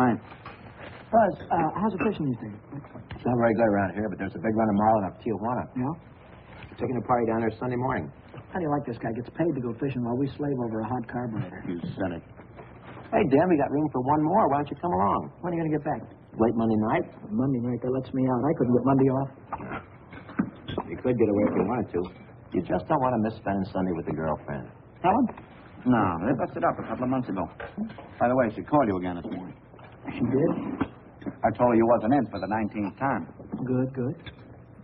Fine. Buzz, how's the fishing these days? It's not very good around here, but there's a big run tomorrow in Tijuana. Yeah? We're taking a party down there Sunday morning. How do you like this guy? Gets paid to go fishing while we slave over a hot carburetor. You said it. Hey, Dan, we got room for one more. Why don't you come along? When are you going to get back? Late Monday night? Monday night, that lets me out. I couldn't get Monday off. You could get away if you wanted to. You just don't want to miss spending Sunday with the girlfriend. Helen? No, they busted up a couple of months ago. By the way, she called you again this morning. She did? I told her you wasn't in for the 19th time. Good, good.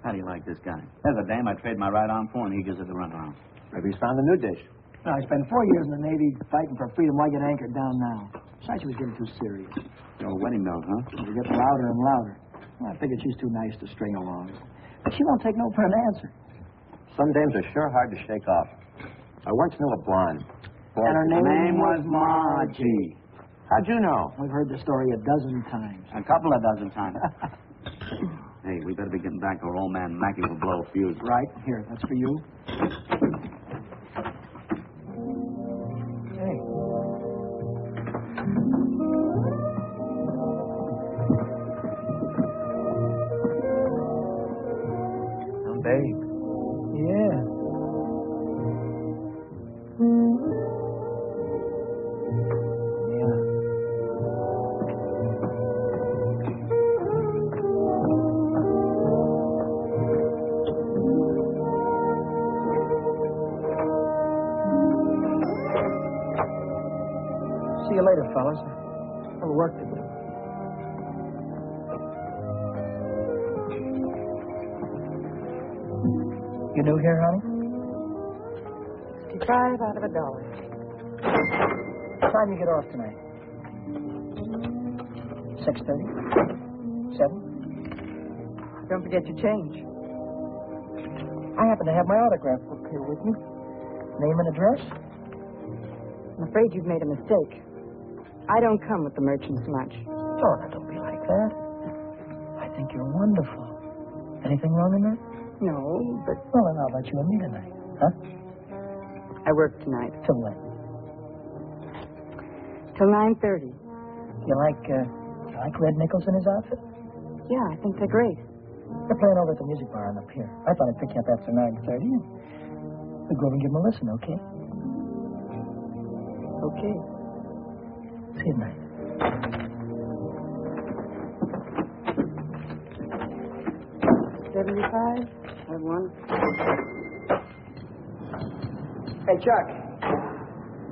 How do you like this guy? There's a dame I trade my right arm for, and he gives it the runaround. Maybe he's found a new dish. No, I spent 4 years in the Navy fighting for freedom. Why get anchored down now? Besides, she was getting too serious. Your wedding bells, huh? It gets louder and louder. Well, I figured she's too nice to string along. But she won't take no for an answer. Some dames are sure hard to shake off. I once knew a blonde. And her name was Margie. How'd you know? We've heard the story a dozen times. A couple of dozen times. Hey, we better be getting back or old man Mackey will blow a fuse. Right. Here, that's for you. Hey. Oh, babe. Yeah. See you later, fellas. A little work to do. You new here, honey? 55 out of $1. What time you get off tonight? 6:30? 7? Don't forget your change. I happen to have my autograph book here with me. Name and address? I'm afraid you've made a mistake. I don't come with the merchant's lunch. Oh, now don't be like that. I think you're wonderful. Anything wrong in that? No, but Well, then how about you and me tonight? Huh? I work tonight. Till when? Till 9:30. You like Red Nichols in his outfit? Yeah, I think they're great. They're playing over at the music bar on the pier. I thought I'd pick you up after 9:30. We'll go over and give them a listen, okay? Okay. See you tonight. $75. Have one. Hey, Chuck.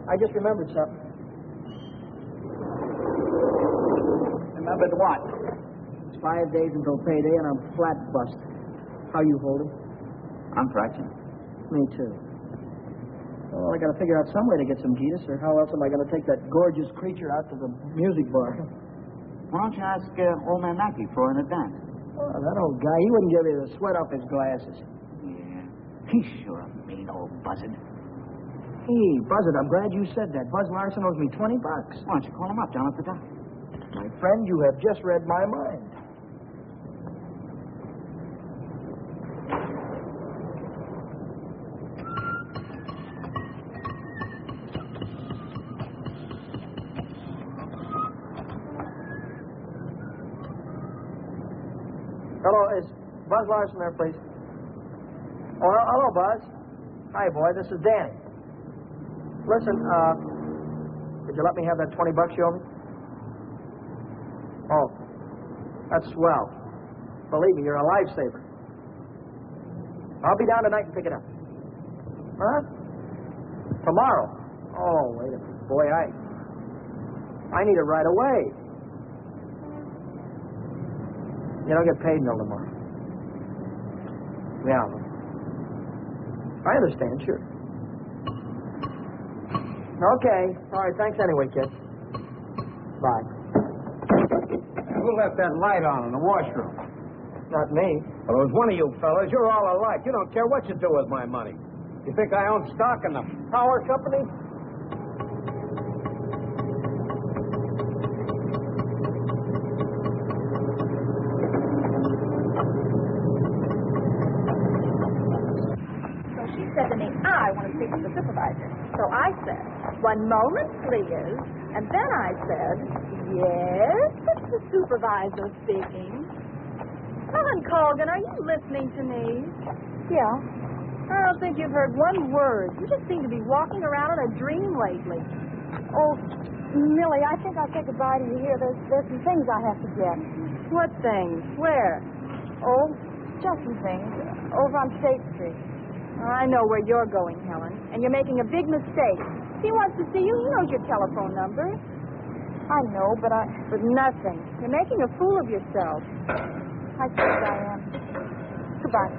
I just remembered something. Remembered what? It's 5 days until payday, and I'm flat bust. How you holding? I'm fractured. Me too. Well, I got to figure out some way to get some Gitas, or how else am I going to take that gorgeous creature out to the music bar? Why don't you ask old man Mackey for an advance? Oh, that old guy, he wouldn't give you the sweat off his glasses. Yeah. He's sure a mean old buzzard. Hey, Buzzard, I'm glad you said that. Buzz Larson owes me $20. Why don't you call him up down at the dock? My friend, you have just read my mind. Hello, is Buzz Larson there, please? Oh, hello, Buzz. Hi, boy, this is Danny. Listen, could you let me have that $20 you owe me? Oh, that's swell. Believe me, you're a lifesaver. I'll be down tonight and pick it up. Huh? Tomorrow? Oh, wait a minute. Boy, I need it right away. You don't get paid until tomorrow. Yeah. I understand, sure. Okay. All right, thanks anyway, kid. Bye. Who left that light on in the washroom? Not me. Well, it was one of you fellas. You're all alike. You don't care what you do with my money. You think I own stock in the power company? So she said to me, I want to speak to the supervisor. So I said, 1 moment, please. And then I said, Yes, it's the supervisor speaking. Helen Colgan, are you listening to me? Yeah. I don't think you've heard one word. You just seem to be walking around in a dream lately. Oh, Millie, I think I'll say goodbye to you here. There's some things I have to get. What things? Where? Oh, just some things. Over on State Street. I know where you're going, Helen, and you're making a big mistake. If he wants to see you, he knows your telephone number. I know, but But nothing. You're making a fool of yourself. I suppose I am. Goodbye.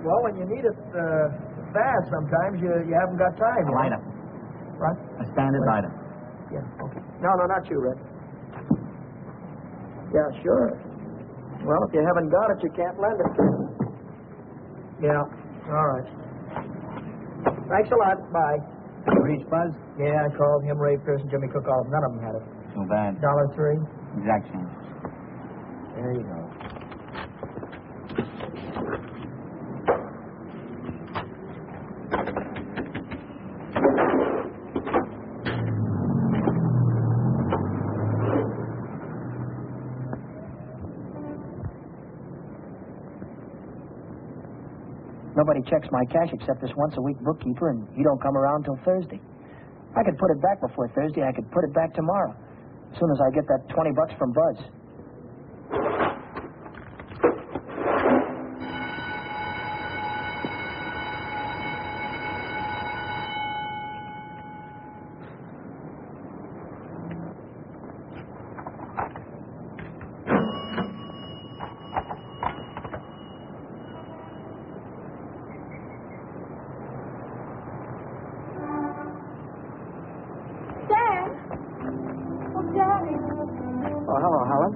Well, when you need it fast, sometimes you haven't got time. A lighter. What? A standard lighter. Yeah, okay. No, not you, Red. Yeah, sure. Well, if you haven't got it, you can't lend it. Yeah, all right. Thanks a lot. Bye. Reach Buzz? Yeah, I called him, Ray Pearson, Jimmy Cook, all of them. None of them had it. Too bad. $1.03. Exact change. There you go. Nobody checks my cash except this once-a-week bookkeeper, and he don't come around till Thursday. I could put it back before Thursday. I could put it back tomorrow, as soon as I get that $20 from Buzz. Oh, hello, Helen.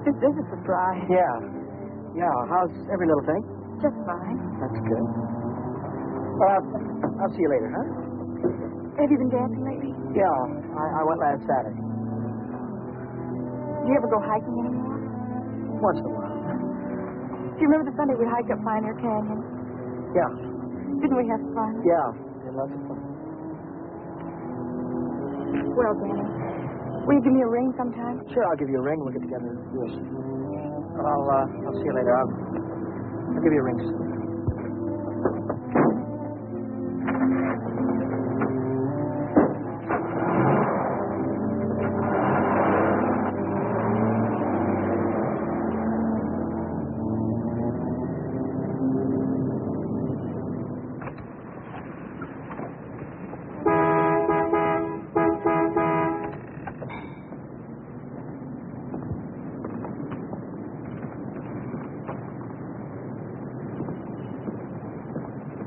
This is a surprise. Yeah. How's every little thing? Just fine. That's good. I'll see you later, huh? Have you been dancing lately? Yeah, I went last Saturday. Do you ever go hiking anymore? Once in a while. Do you remember the Sunday we hiked up Pioneer Canyon? Yeah. Didn't we have fun? Yeah. Had lots of fun. Well, Danny, will you give me a ring sometime? Sure, I'll give you a ring. We'll get together. Yes. I'll see you later. I'll give you a ring soon.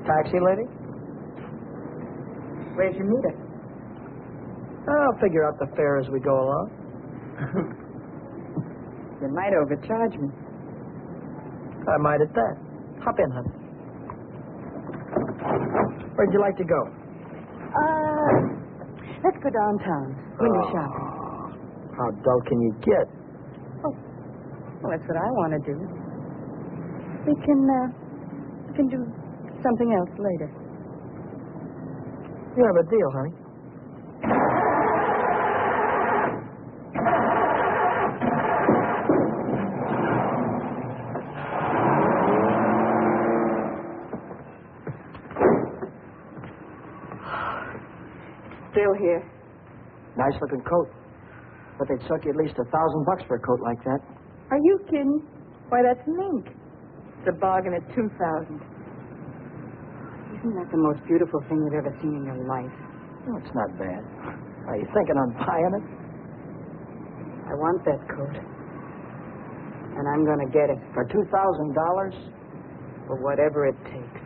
Taxi lady? Where'd you meet her? I'll figure out the fare as we go along. You might overcharge me. I might at that. Hop in, honey. Where'd you like to go? Let's go downtown. Window shopping. How dull can you get? Well, that's what I want to do. We can do something else later. You have a deal, honey. Still here. Nice looking coat. But they'd suck you at least $1,000 for a coat like that. Are you kidding? Why, that's mink. It's a bargain at $2,000. Isn't that the most beautiful thing you've ever seen in your life? Oh, it's not bad. Are you thinking on buying it? I want that coat. And I'm going to get it. For $2,000? For whatever it takes.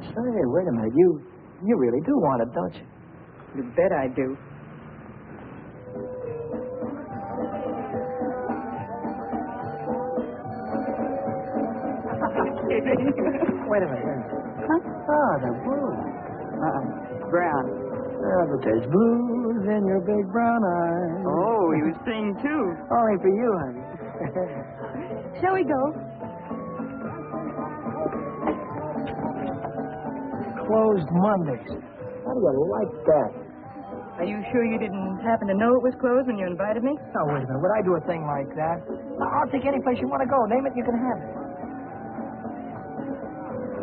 Say, wait a minute. You really do want it, don't you? You bet I do. Wait a minute. Huh? Ah, the blue. Brown. But there's blues in your big brown eyes. Oh, you sing too. Only for you, honey. Shall we go? closed Mondays. How do you like that? Are you sure you didn't happen to know it was closed when you invited me? Now, wait a minute. Would I do a thing like that? I'll take any place you want to go. Name it, you can have it.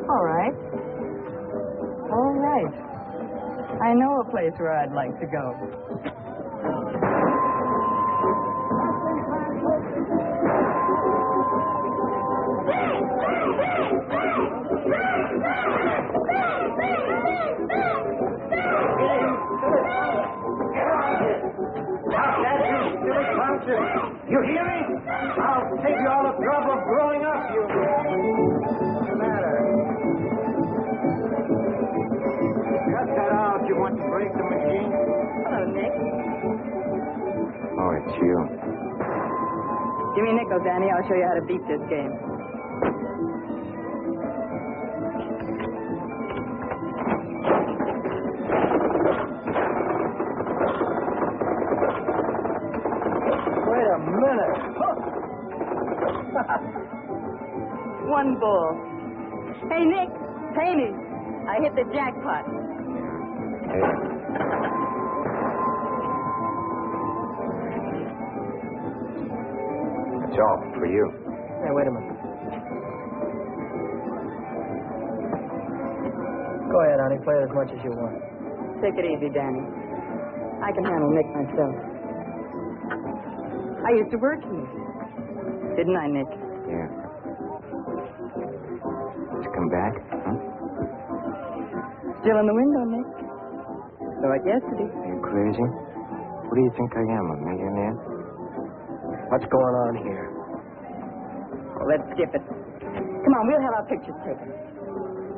All right. All right. I know a place where I'd like to go. You hear me? I'll save you all the trouble of growing up, you. What's the matter? Cut that out. You want to break the machine? Hello, Nick. Oh, it's you. Give me a nickel, Danny. I'll show you how to beat this game. Wait a minute. One ball. Hey, Nick. Pay me. I hit the jackpot. Hey. It's all for you. Hey, wait a minute. Go ahead, honey. Play it as much as you want. Take it easy, Danny. I can handle Nick myself. I used to work here. Didn't I, Nick? Yeah. Did you come back? Huh? Still in the window, Nick. Saw it yesterday. Are you crazy? What do you think I am, a millionaire? What's going on here? Well, let's skip it. Come on, we'll have our pictures taken.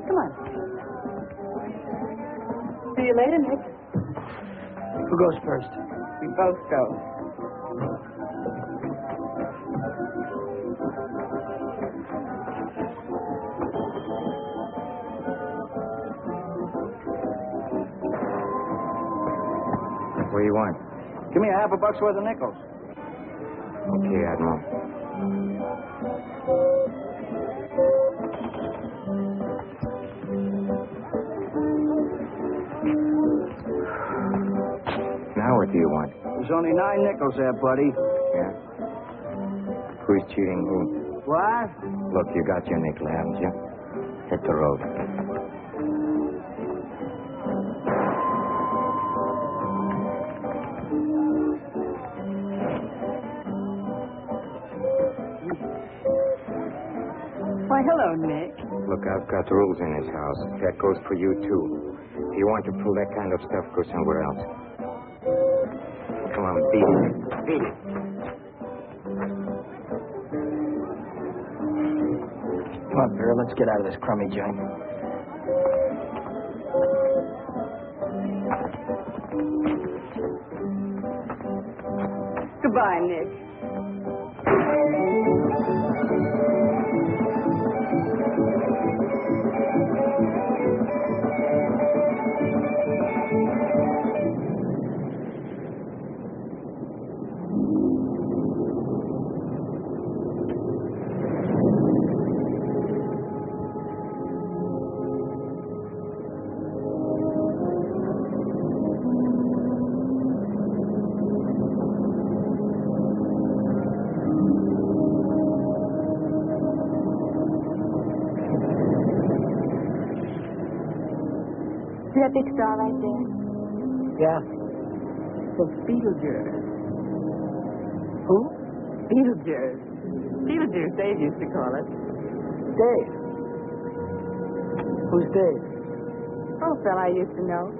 Come on. See you later, Nick. Who goes first? We both go. What do you want? Give me a half a buck's worth of nickels. Okay, Admiral. Now what do you want? There's only 9 nickels there, buddy. Yeah? Who's cheating who? What? Look, you got your nickel, haven't you? Hit the road. Why, hello, Nick. Look, I've got rules in this house. That goes for you, too. If you want to pull that kind of stuff, go somewhere else. Come on, beat it. Beat it. Come on, Vera. Let's get out of this crummy joint. Goodbye, Nick. See that big star right there? Yeah. It's Beetlejuice. Who? Beetlejuice. Beetlejuice, Dave used to call it. Dave. Who's Dave? Oh, fella I used to know.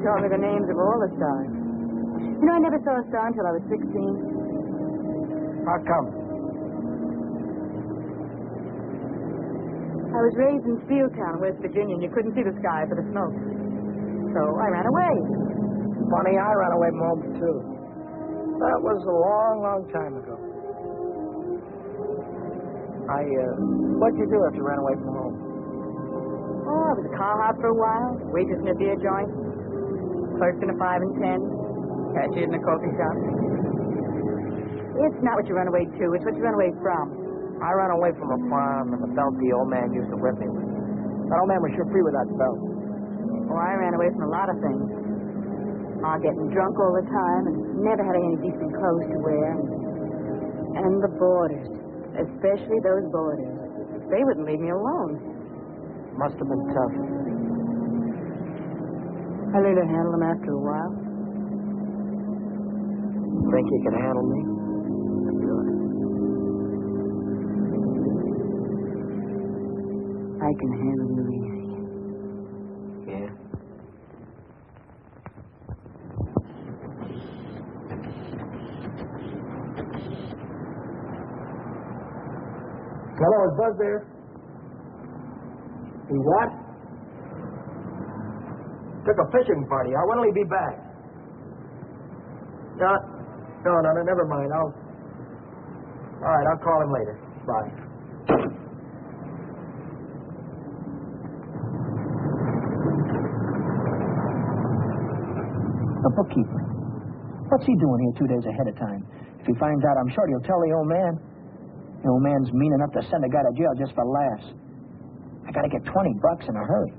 Told me the names of all the stars. You know, I never saw a star until I was 16. How come? I was raised in Steeltown, West Virginia, and you couldn't see the sky for the smoke. So I ran away. Funny, I ran away from home, too. That was a long, long time ago. What'd you do after you ran away from home? Oh, I was a car hop for a while, waitress in a beer joint, clerked in a 5 and 10, cashier in a coffee shop. It's not what you run away to, it's what you run away from. I ran away from a farm and the belt the old man used to whip me with. That old man was sure free with that belt. away from a lot of things. Ma getting drunk all the time and never having any decent clothes to wear. And the boarders, especially those boarders. They wouldn't leave me alone. Must have been tough. I learned to handle them after a while. Think you can handle me? I can handle you easy. Yeah. Hello, is Buzz there? He what? Took a fishing party. When'll he be back? No, never mind. All right, I'll call him later. Bye. The bookkeeper. What's he doing here 2 days ahead of time? If he finds out, I'm sure he'll tell the old man. The old man's mean enough to send a guy to jail just for laughs. I gotta get $20 in a hurry.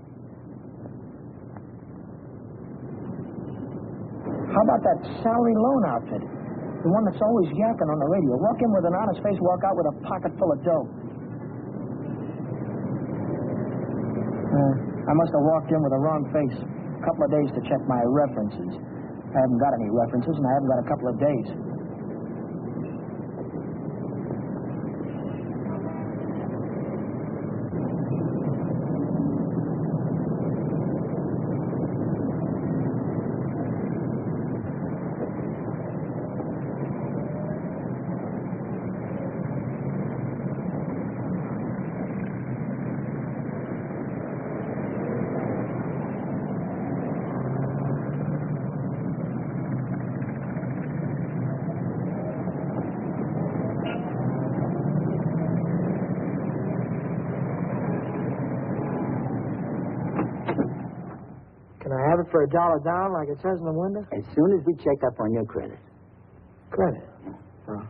How about that salary loan outfit? The one that's always yakking on the radio. Walk in with an honest face, walk out with a pocket full of dough. I must have walked in with a wrong face. A couple of days to check my references. I haven't got any references, and I haven't got a couple of days. Can I have it for $1 down, like it says in the window? As soon as we check up on your credit. Credit? Oh.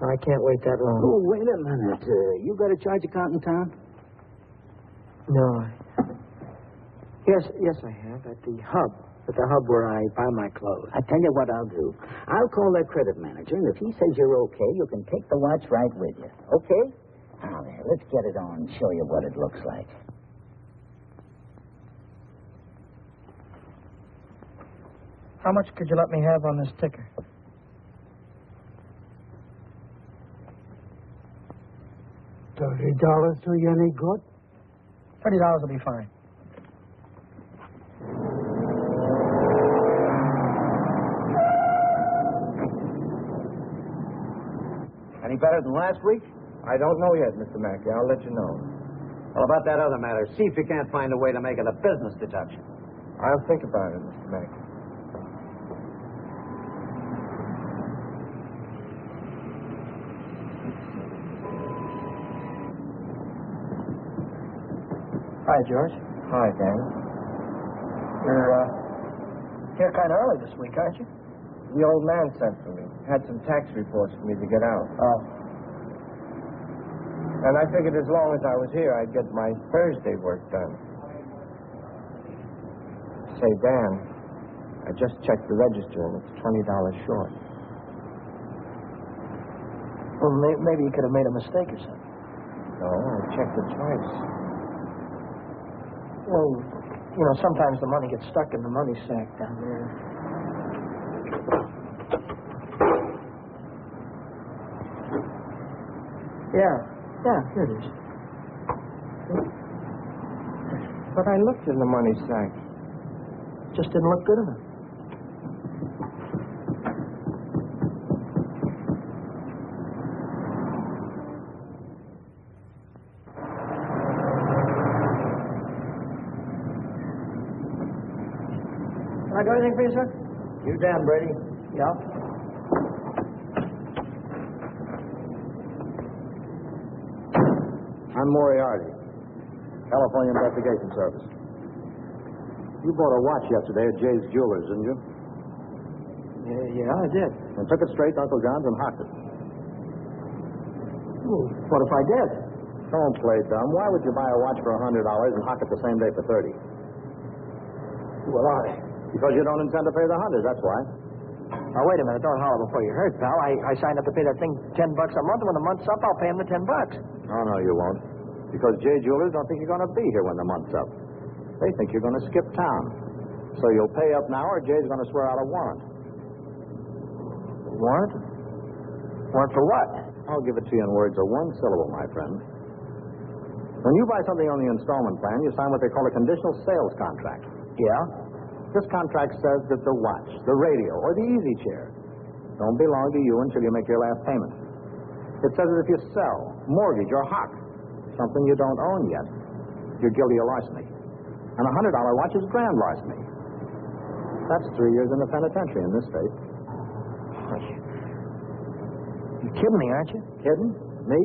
I can't wait that long. Oh, wait a minute. You got a charge account in town? No. Yes, I have. At the hub. At the hub where I buy my clothes. I tell you what I'll do. I'll call that credit manager, and if he says you're okay, you can take the watch right with you. Okay? Now, there, let's get it on and show you what it looks like. How much could you let me have on this ticker? $30 do you any good? $30 will be fine. Any better than last week? I don't know yet, Mr. Mackey. I'll let you know. Well, about that other matter, see if you can't find a way to make it a business deduction. I'll think about it, Mr. Mackey. Hi, George. Hi, Dan. You're here kind of early this week, aren't you? The old man sent for me. Had some tax reports for me to get out. Oh. And I figured as long as I was here, I'd get my Thursday work done. Say, Dan, I just checked the register and it's $20 short. Well, maybe you could have made a mistake or something. No, I checked it twice. Well, you know, sometimes the money gets stuck in the money sack down there. Yeah, here it is. But I looked in the money sack. Just didn't look good enough. Can I do anything for you, sir? You Dan, Brady. Yeah. I'm Moriarty, California Investigation Service. You bought a watch yesterday at Jay's Jewelers, didn't you? Yeah, I did. And took it straight to Uncle John's and hocked it. What if I did? Don't play dumb. Why would you buy a watch for $100 and hock it the same day for $30? Well, are they? Because you don't intend to pay the $100, that's why. Now, wait a minute. Don't holler before you hurt, pal. I signed up to pay that thing $10 a month, and when the month's up, I'll pay him the $10. No, you won't. Because J Jewelers don't think you're going to be here when the month's up. They think you're going to skip town. So you'll pay up now, or Jay's going to swear out a warrant. Warrant? Warrant for what? I'll give it to you in words of one syllable, my friend. When you buy something on the installment plan, you sign what they call a conditional sales contract. Yeah? This contract says that the watch, the radio, or the easy chair don't belong to you until you make your last payment. It says that if you sell, mortgage, or hock something you don't own yet, you're guilty of larceny. And a $100 watch is grand larceny. That's 3 years in the penitentiary in this state. You're kidding me, aren't you? Kidding? Me?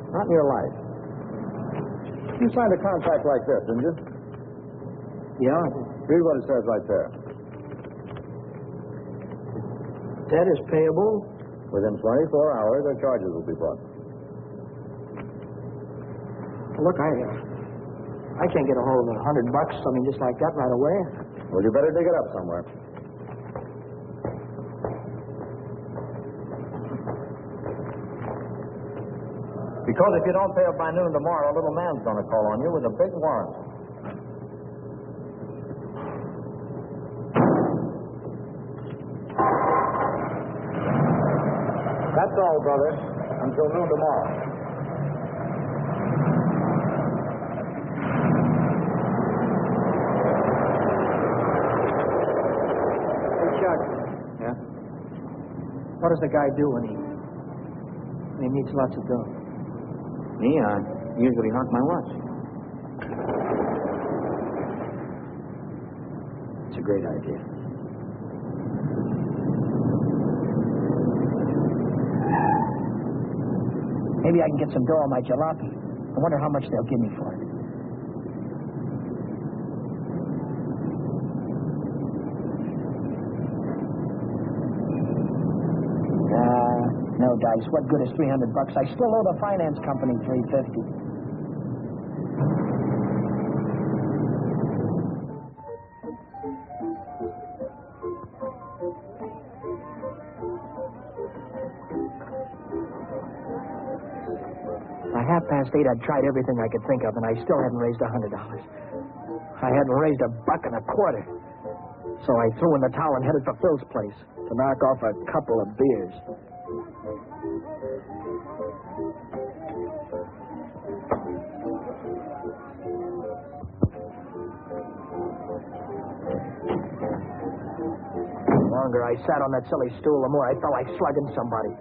Not in your life. You signed a contract like this, didn't you? Yeah. Read what it says right there. Debt is payable. Within 24 hours, the charges will be brought. Look, I can't get a hold of $100, I mean, just like that right away. Well, you better dig it up somewhere. Because if you don't pay up by noon tomorrow, a little man's going to call on you with a big warrant. That's all, brother. Until noon tomorrow. Yeah? What does the guy do when he needs lots of dough? Me, I usually honk my watch. It's a great idea. Maybe I can get some dough on my jalopy. I wonder how much they'll give me for it. No dice. What good is $300? I still owe the finance company $350. By 8:30, I'd tried everything I could think of, and I still hadn't raised $100. I hadn't raised $1.25. So I threw in the towel and headed for Phil's place to knock off a couple of beers. The longer I sat on that silly stool, the more I felt like slugging somebody.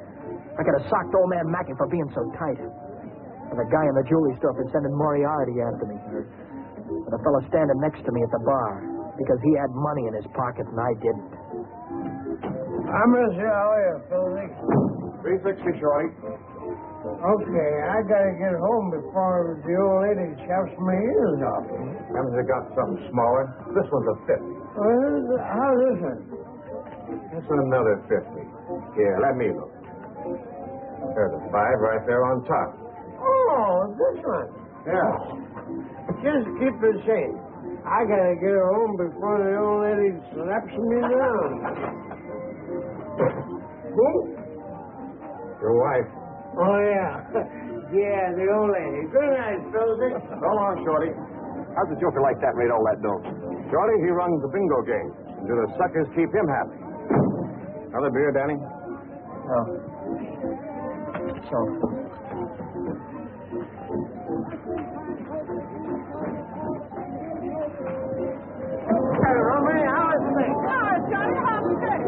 I could have socked old man Mackey for being so tight. And the guy in the jewelry store for sending Moriarty after me. Or the fellow standing next to me at the bar because he had money in his pocket and I didn't. I'm Mr. How are you, Philly? 360, Shorty. Okay, I gotta get home before the old lady chops my ears off. Haven't you got something smaller? This one's a 50. Well, how's this one? This is another 50. Here, let me look. There's a 5 right there on top. Oh, this one. Yeah. Just keep it safe. I gotta get home before the old lady slaps me down. Who? Your wife. Oh, yeah. Yeah, the old lady. Good night, Philly. So long, Shorty. How's the joker like that made all that dough? Shorty, he runs the bingo game. And do the suckers keep him happy? Another beer, Danny? Oh. So. Hey, Romy, how is things? Oh, Johnny, how's it? Okay.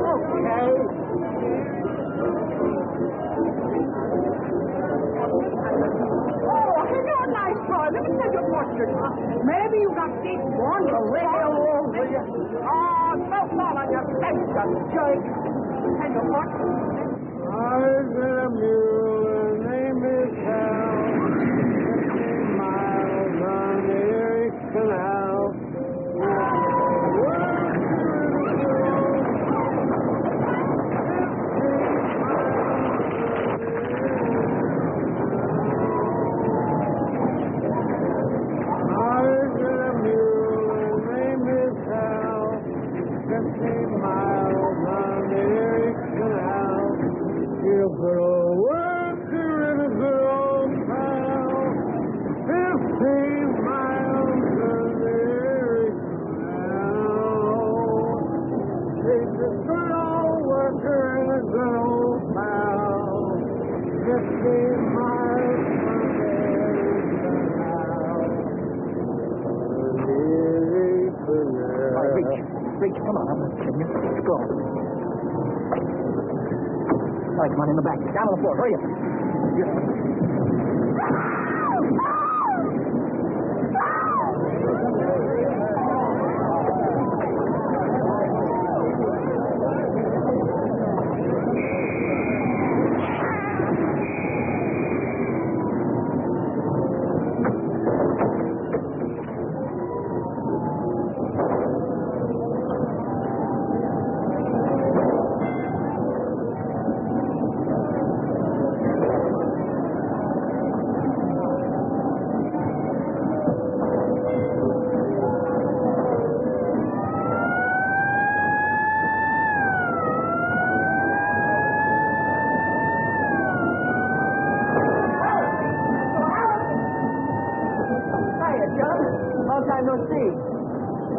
Oh, you're a nice boy. Let me tell you a fortune. Maybe you got deep ones or real old, will you? Oh, no fall on your face, you jerk. Tell you what. I've got a mule, her name is Hal. 50 miles on the Erie Canal. I've got a mule, her name is Hal. Reach, come on, I'm not kidding you. Let's go. All right, come on, in the back. Down on the floor, hurry up.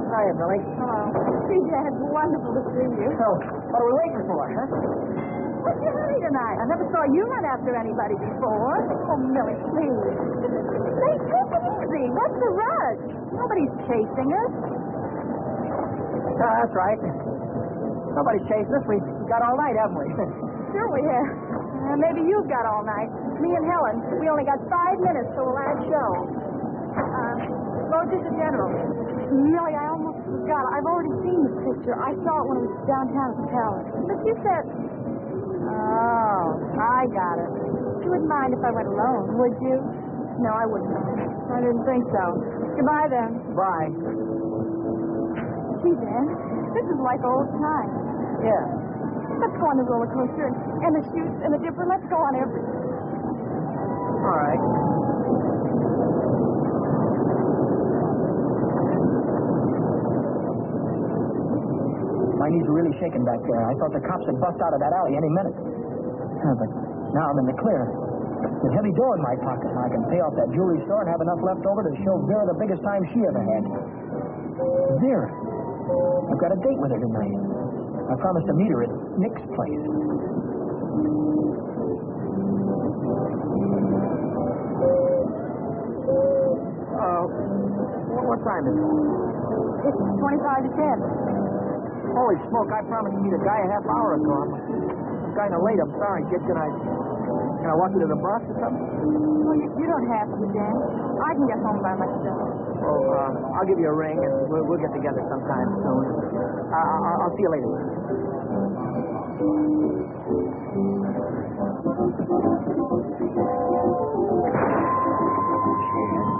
Hiya, Billy. Hello. Gee, Dad, wonderful to see you. So, what are we waiting for, huh? What's your hurry tonight? I never saw you run after anybody before. Oh, Millie, please. Say, take it easy. What's the rush? Nobody's chasing us. That's right. Nobody's chasing us. We've got all night, haven't we? Sure we have. Maybe you've got all night. Me and Helen, we only got 5 minutes till the last show. Lord, this is General. Millie, I almost forgot. I've already seen the picture. I saw it when it was downtown at the Palace. But you said... Oh, I got it. You wouldn't mind if I went alone, would you? No, I wouldn't mind. I didn't think so. Goodbye, then. Bye. Gee, Dan, this is like old times. Yeah. Let's go on the roller coaster and the chutes and the dipper. Let's go on everything. All right. My knees are really shaking back there. I thought the cops would bust out of that alley any minute. But now I'm in the clear. With a heavy dough in my pocket, and I can pay off that jewelry store and have enough left over to show Vera the biggest time she ever had. Vera? I've got a date with her tonight. I promised to meet her at Nick's place. What time is it? It's 25 to 10. Holy smoke, I promised to meet a guy a half hour ago. I'm kind of late. I'm sorry, kid. Can I walk you to the bus or something? Well, you don't have to, Dan. I can get home by myself. Well, I'll give you a ring, and we'll get together sometime soon. I'll see you later.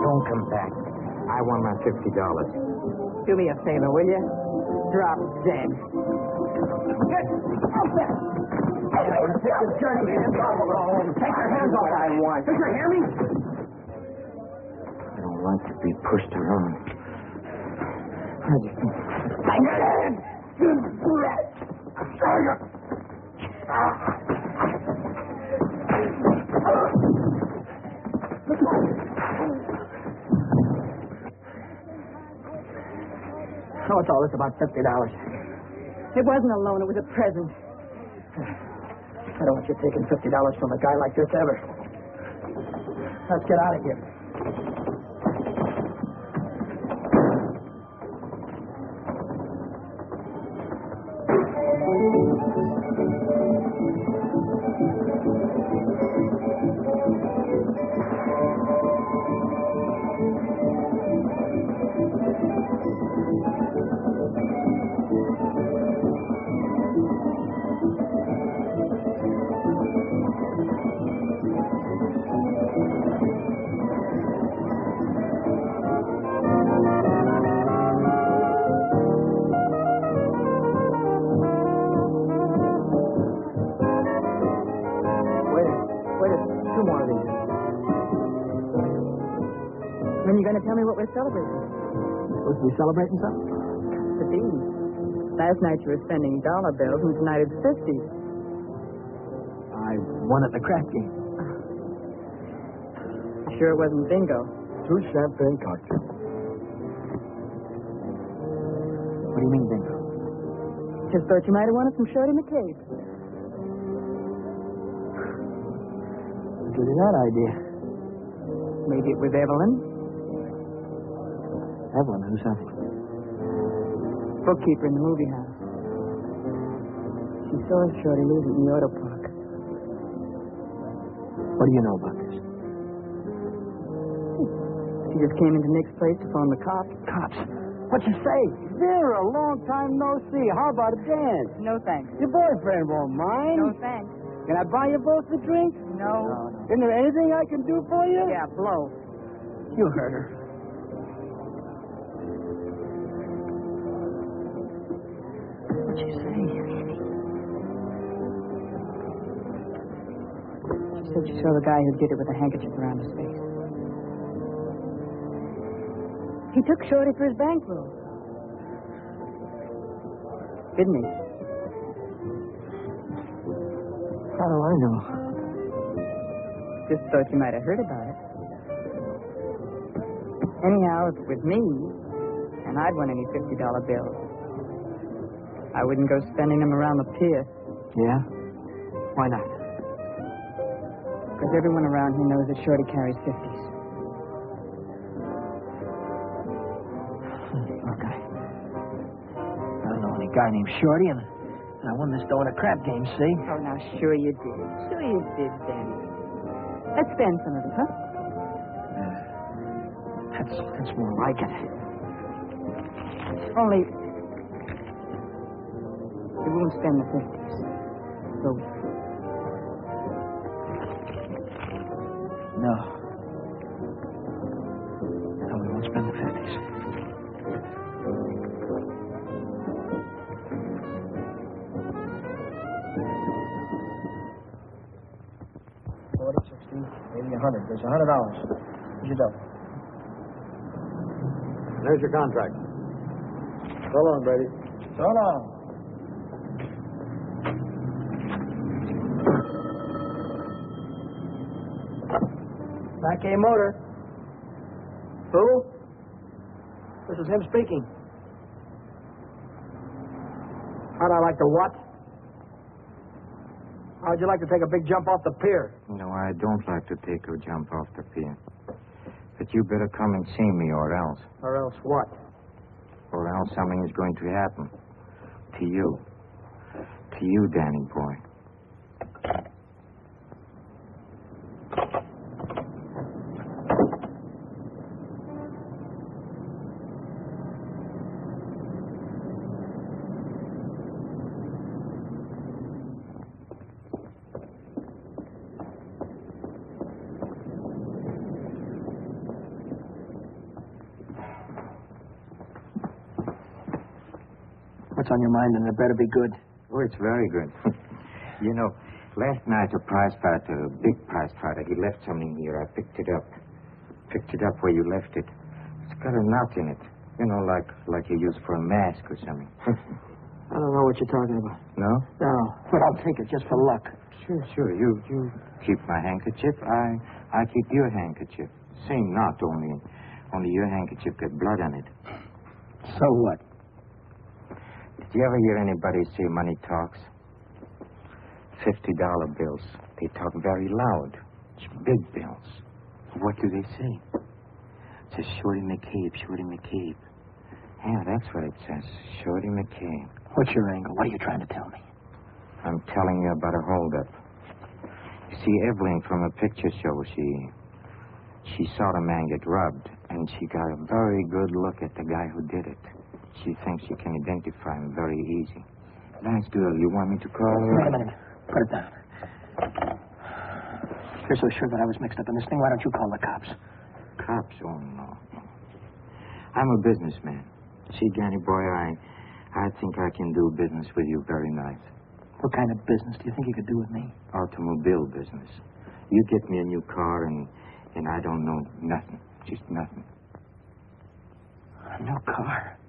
Don't come back. I want my $50. Do me a favor, will you? Drop dead. Get out there! Take the journey hands off. Take your hands off. I want. Did you hear me? I don't like to be pushed around. I just... So what's all this about $50? It wasn't a loan. It was a present. I don't want you taking $50 from a guy like this ever. Let's get out of here. When are you going to tell me what we're celebrating? Supposed to be celebrating something? The bees. Last night you were spending dollar bills, and tonight it's 50. I won at the craft game. Sure it wasn't bingo. 2 champagne cocktails. What do you mean, bingo? Just thought you might have wanted some Shorty McCabe. Give you that idea. Maybe it was Evelyn. Evelyn, who's that? bookkeeper in the movie house. She saw Shorty leaving the auto park. What do you know about this? She just came into Nick's place to phone the cops. Cops? What'd you say? Vera, long time no see. How about a dance? No thanks. Your boyfriend won't mind. No thanks. Can I buy you both a drink? No. Isn't there anything I can do for you? Yeah, blow. You heard her. What'd she say? She said she saw the guy who did it with a handkerchief around his face. He took Shorty for his bankroll. Didn't he? How do I know? Just thought you might have heard about it. Anyhow, if it was me, and I'd won any $50 bills, I wouldn't go spending them around the pier. Yeah? Why not? Because everyone around here knows that Shorty carries 50s. Look, I don't know any guy named Shorty, and I won this dough in a crap game, see? Oh, now, sure you did. Sure you did, Danny. Let's spend some of it, huh? That's more like it. Only, you won't spend the 50s. So, No. No, we won't spend the 50s. Maybe 100. There's $100. Here's your dough. There's your contract. So long, Brady. So long. Back A Motor. Who? This is him speaking. How'd I like to what? How'd you like to take a big jump off the pier? No, I don't like to take a jump off the pier. But you better come and see me, or else. Or else what? Or else something is going to happen. To you. To you, Danny boy. What's on your mind, and it better be good. Oh, it's very good. You know, last night a prize fighter, a big prize fighter, he left something here. I picked it up. Picked it up where you left it. It's got a knot in it. You know, like you use for a mask or something. I don't know what you're talking about. No? No, but I'll take it just for luck. Sure. You keep my handkerchief. I keep your handkerchief. Same knot, only your handkerchief got blood on it. So what? Did you ever hear anybody say money talks? $50 bills. They talk very loud. It's big bills. What do they say? It says Shorty McCabe, Shorty McCabe. Yeah, that's what it says. Shorty McCabe. What's your angle? What are you trying to tell me? I'm telling you about a holdup. You see, Evelyn from a picture show, she saw the man get robbed, and she got a very good look at the guy who did it. She thinks she can identify him very easy. Nice girl. You want me to call her? Wait a minute. Put it down. If you're so sure that I was mixed up in this thing, why don't you call the cops? Cops? Oh, no. I'm a businessman. See, Danny boy, I think I can do business with you very nice. What kind of business do you think you could do with me? Automobile business. You get me a new car, and I don't know nothing. Just nothing. A new car?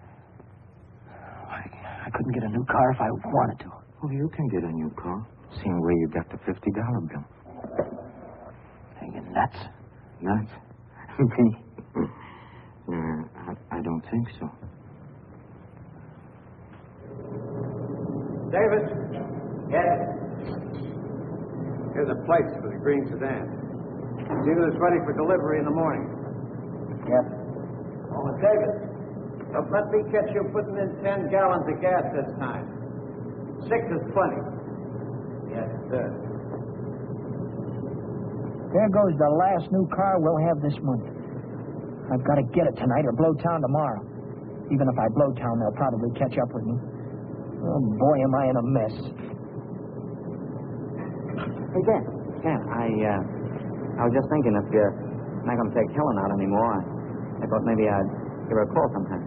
I couldn't get a new car if I wanted to. Oh, you can get a new car. Same way you got the $50 bill. Are you nuts? Nuts? Me? I don't think so. David? Yes? Here's a place for the green sedan. See that it's ready for delivery in the morning. Yep. Oh, David. Let me catch you putting in 10 gallons of gas this time. 6 is plenty. Yes, sir. There goes the last new car we'll have this month. I've got to get it tonight or blow town tomorrow. Even if I blow town, they'll probably catch up with me. Oh, boy, am I in a mess. Hey, Dan, I was just thinking if you're not going to take Helen out anymore, I thought maybe I'd give her a call sometime.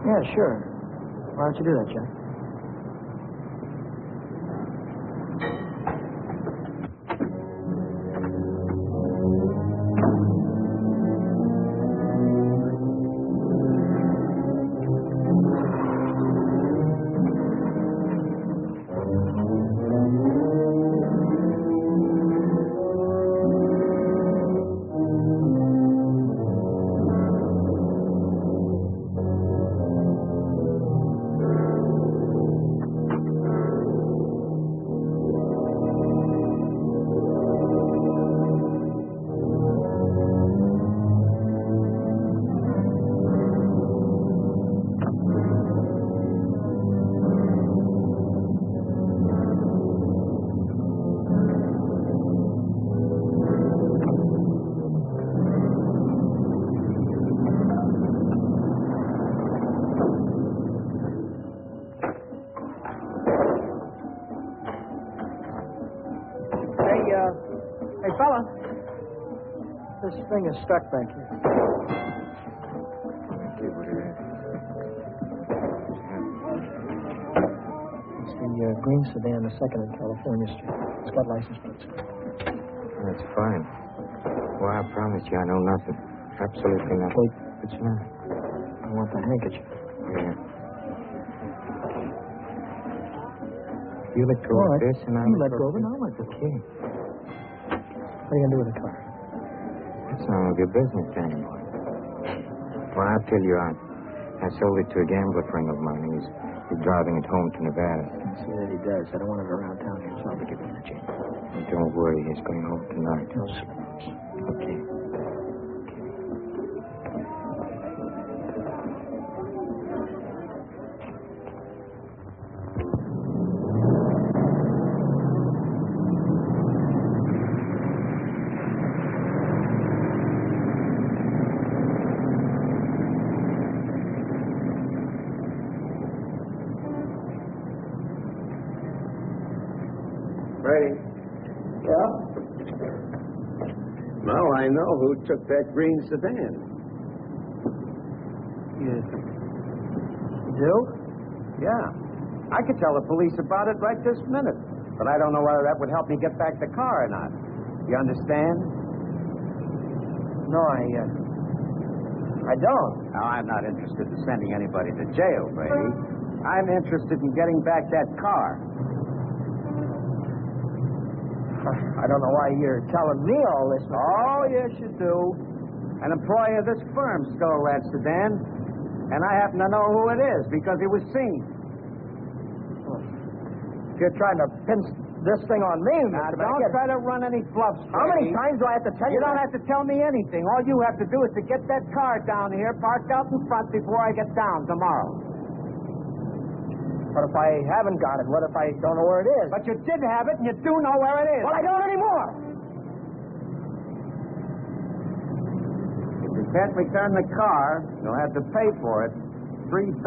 Yeah, sure. Why don't you do that, Jack? Hey, fella. This thing is stuck back here. See what it is. It's the green sedan, the second in California Street. It's got license plates. That's fine. Well, I promise you I know nothing. Absolutely nothing. Wait, what's the matter? I want the handkerchief. Yeah. You let go of this and You let go of it, I'll let go. Okay. What are you going to do with the car? That's none of your business anymore. Well, I'll tell you, I sold it to a gambler friend of mine. He's driving it home to Nevada. I see that he does. I don't want it around town here, so I'll be giving it a chance. Don't worry, he's going home tonight. No slurs. Okay. Ready? Yeah? Well, I know who took that green sedan. You do? Yeah. I could tell the police about it right this minute. But I don't know whether that would help me get back the car or not. You understand? No, I don't. Now, I'm not interested in sending anybody to jail, Brady. I'm interested in getting back that car. I don't know why you're telling me all this. Oh, yes, you do. An employee of this firm stole that sedan, and I happen to know who it is because it was seen. You're trying to pin this thing on me, Now, Mr. don't Beckett. try to run any bluffs, How many Brady. times do I have to tell you? You don't have to tell me anything. All you have to do is to get that car down here, parked out in front before I get down tomorrow. What if I haven't got it? What if I don't know where it is? But you did have it, and you do know where it is. Well, I don't anymore. If you can't return the car, you'll have to pay for it. $3,000.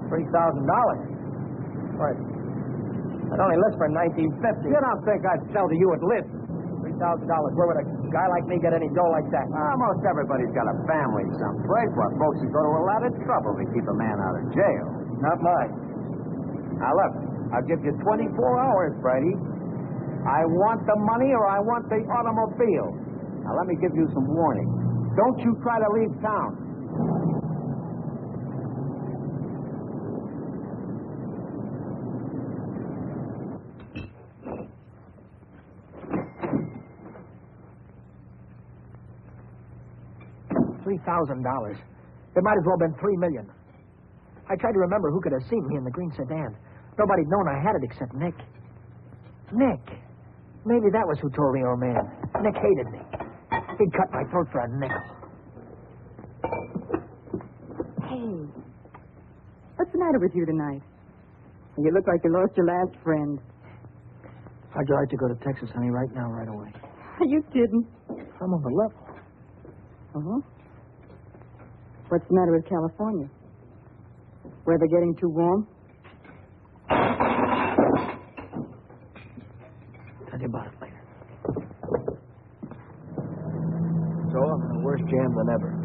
$3,000. Right. It only lists for $19.50. You don't think I'd sell to you at list? $3,000. Where would a guy like me get any dough like that? Almost everybody's got a family someplace. Well, folks who go to a lot of trouble to keep a man out of jail. Not mine. Now, look, I'll give you 24 hours, Brady. I want the money or I want the automobile. Now, let me give you some warning. Don't you try to leave town. $3,000. It might as well have been $3 million. I tried to remember who could have seen me in the green sedan. Nobody'd known I had it except Nick. Nick. Maybe that was who told the old man. Nick hated me. He'd cut my throat for a nickel. Hey, what's the matter with you tonight? You look like you lost your last friend. How'd you like to go to Texas, honey, right now, right away? Are you kidding? I'm on the level. Uh-huh. What's the matter with California? Weather getting too warm? Tell you about it later. So I'm in a worse jam than ever.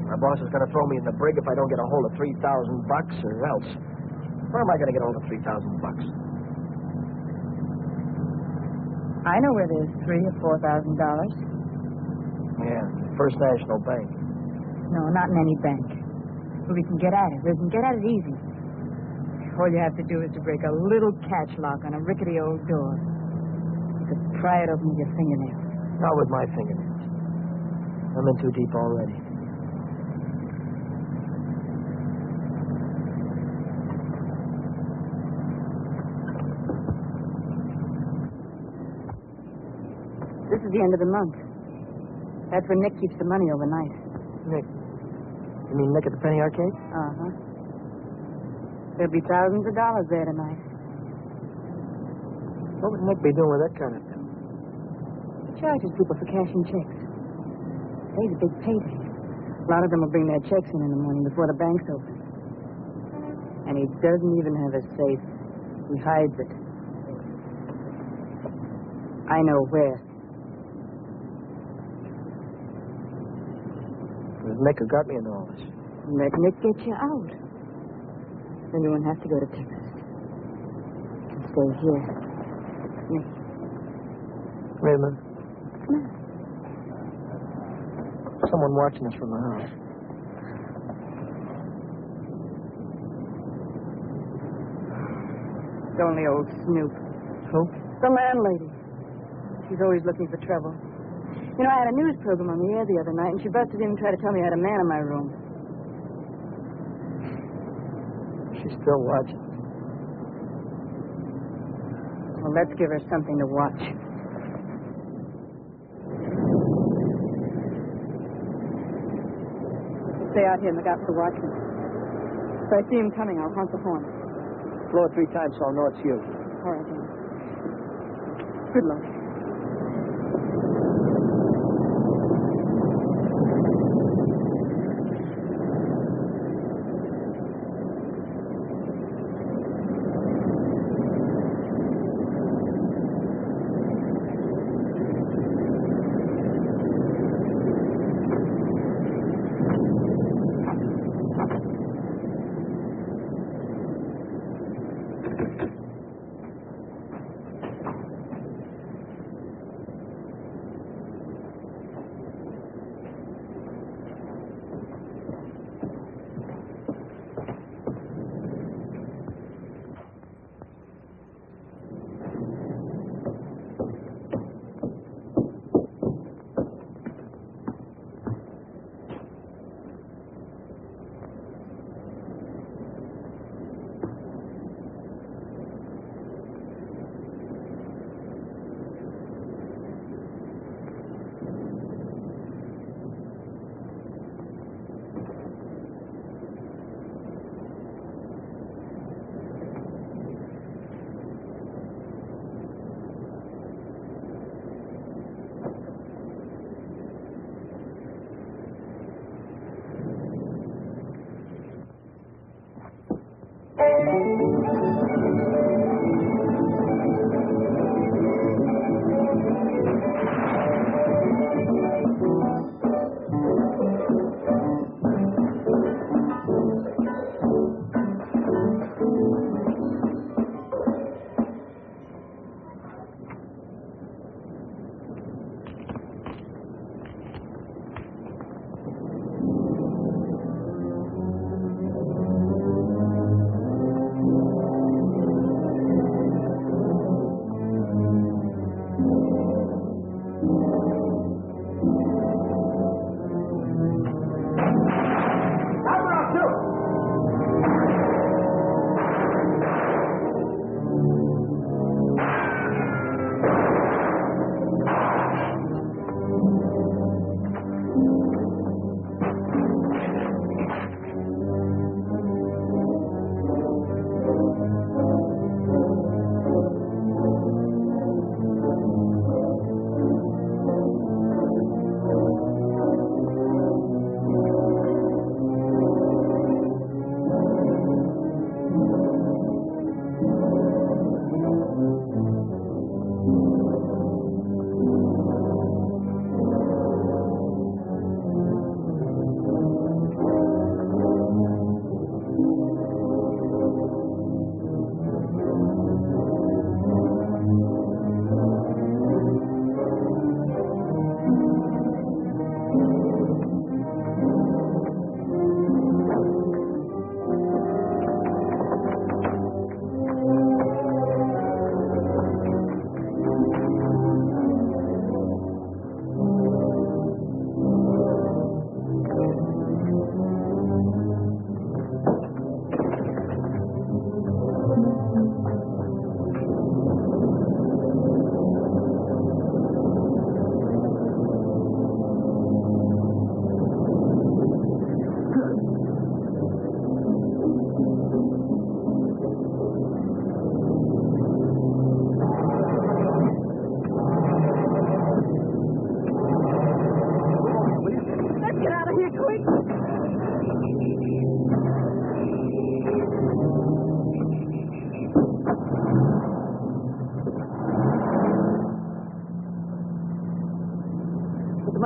My boss is going to throw me in the brig if I don't get a hold of $3,000 or else. Where am I going to get a hold of $3,000? I know where there's $3,000 or $4,000. Yeah, First National Bank. No, not in any bank. But we can get at it. We can get at it easy. All you have to do is to break a little catch lock on a rickety old door. You could pry it open with your fingernails. Not with my fingernails. I'm in too deep already. This is the end of the month. That's when Nick keeps the money overnight. Nick? You mean Nick at the Penny Arcade? Uh-huh. There'll be thousands of dollars there tonight. What would Nick be doing with that kind of thing? He charges people for cashing checks. Today's a big payday. A lot of them will bring their checks in the morning before the bank's open. And he doesn't even have a safe. He hides it. I know where. It was Nick who got me into all this. Let Nick get you out. Then you won't have to go to Texas. You can stay here. Nick, Wait a minute. come on. Someone watching us from the house. It's only old Snoop. Who? The landlady. She's always looking for trouble. You know, I had a news program on the air the other night, and she busted in and tried to tell me I had a man in my room. She's still watching. Well, let's give her something to watch. Stay out here and look out for the watchman. If I see him coming, I'll honk the horn. Blow it 3 times so I'll know it's you. All right, then. Good luck.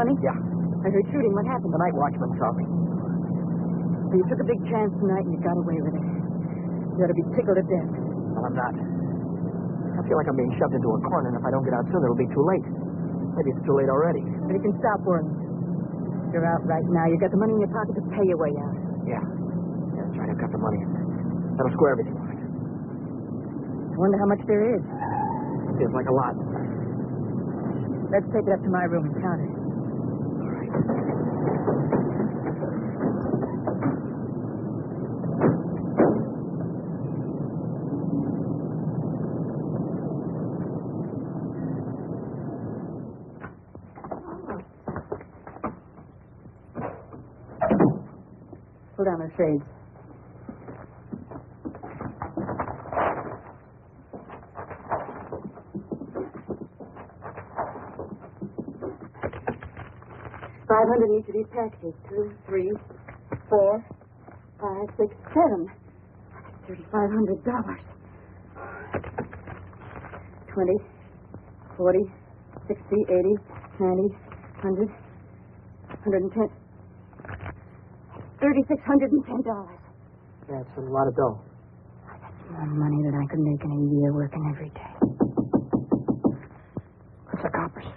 money? Yeah. I heard shooting. What happened? The night watchman talking. So you took a big chance tonight and you got away with it. You ought to be tickled to death. Well, I'm not. I feel like I'm being shoved into a corner, and if I don't get out soon, it'll be too late. Maybe it's too late already. But you can stop worrying. You're out right now. You got the money in your pocket to pay your way out. Yeah. That's right. I've got the money. That'll square everything right. I wonder how much there is. Feels like a lot. Let's take it up to my room and count it. All right. Pull down the shades. $500 in each of these packages. 2, 3, 4, 5, 6, 7. $3,500. 20, 40, 60, 80, 90, 100, 110. $3,610. That's a lot of dough. That's more money than I could make in a year working every day. What's the coppers?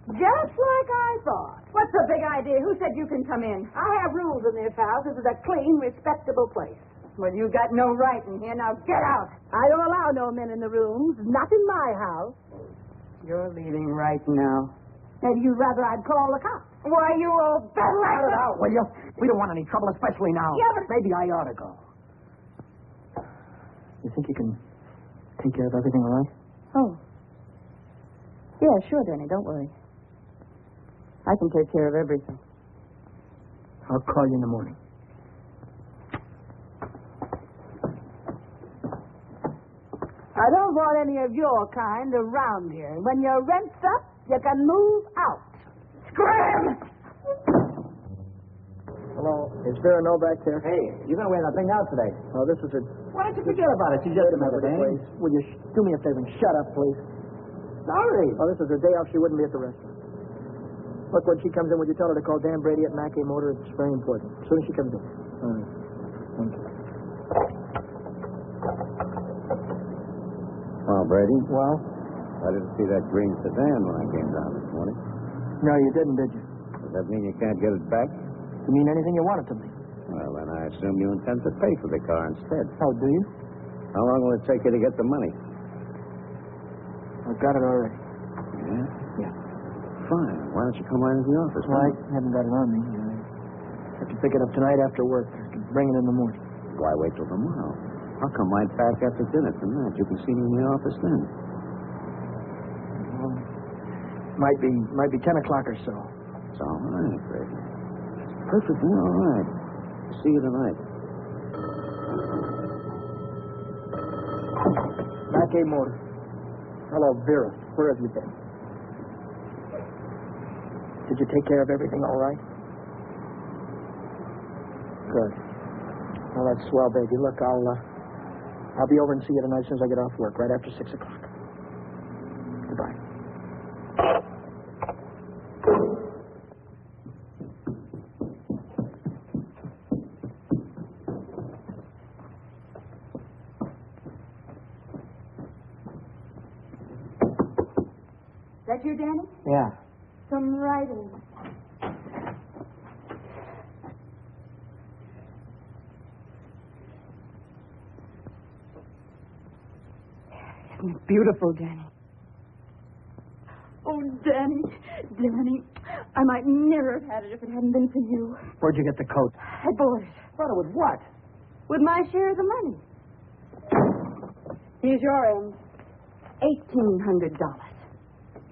Just like I thought. What's the big idea? Who said you can come in? I have rules in this house. This is a clean, respectable place. Well, you got no right in here. Now get out. I don't allow no men in the rooms. Not in my house. You're leaving right now. Maybe you'd rather I'd call the cops. Why, you old Cut it out, will you? We don't want any trouble, especially now. Yeah, but... Maybe I ought to go. You think you can take care of everything all right? Oh. Yeah, sure, Danny. Don't worry. I can take care of everything. I'll call you in the morning. I don't want any of your kind around here. When your rent's up, you can move out. Scram! Hello. Is Vera No back there? Hey, you're going to wear that thing out today. Oh, this is a... Why don't you forget about it? She's just another day. Please. Will you do me a favor and shut up, please? Sorry. Oh, this is a day off she wouldn't be at the restaurant. Look, when she comes in, would you tell her to call Dan Brady at Mackey Motor? It's very important. As soon as she comes in. All right. Thank you. Well, Brady. Well? I didn't see that green sedan when I came down this morning. No, you didn't, did you? Does that mean you can't get it back? You mean anything you want it to be? Well, then I assume you intend to pay for the car instead. Oh, do you? How long will it take you to get the money? I've got it already. Yeah? Yeah. Fine. Why don't you come right into the office? Well, I haven't got it on me. I have to pick it up tonight after work. I can bring it in the morning. Why wait till tomorrow? I'll come right back after dinner tonight. You can see me in the office then. Well, might be 10 o'clock or so. It's all right, Brady. It's perfectly all right. See you tonight. Mackey Motor. Hello, Vera. Where have you been? Did you take care of everything all right? Good. Well, that's swell, baby. Look, I'll be over and see you tonight as soon as I get off work, right after 6 o'clock. Goodbye. That you, Danny? Yeah. Some writing. Isn't it beautiful, Danny? Oh, Danny, Danny, I might never have had it if it hadn't been for you. Where'd you get the coat? I bought it. Bought it with what? With my share of the money. Here's your end. $1,800.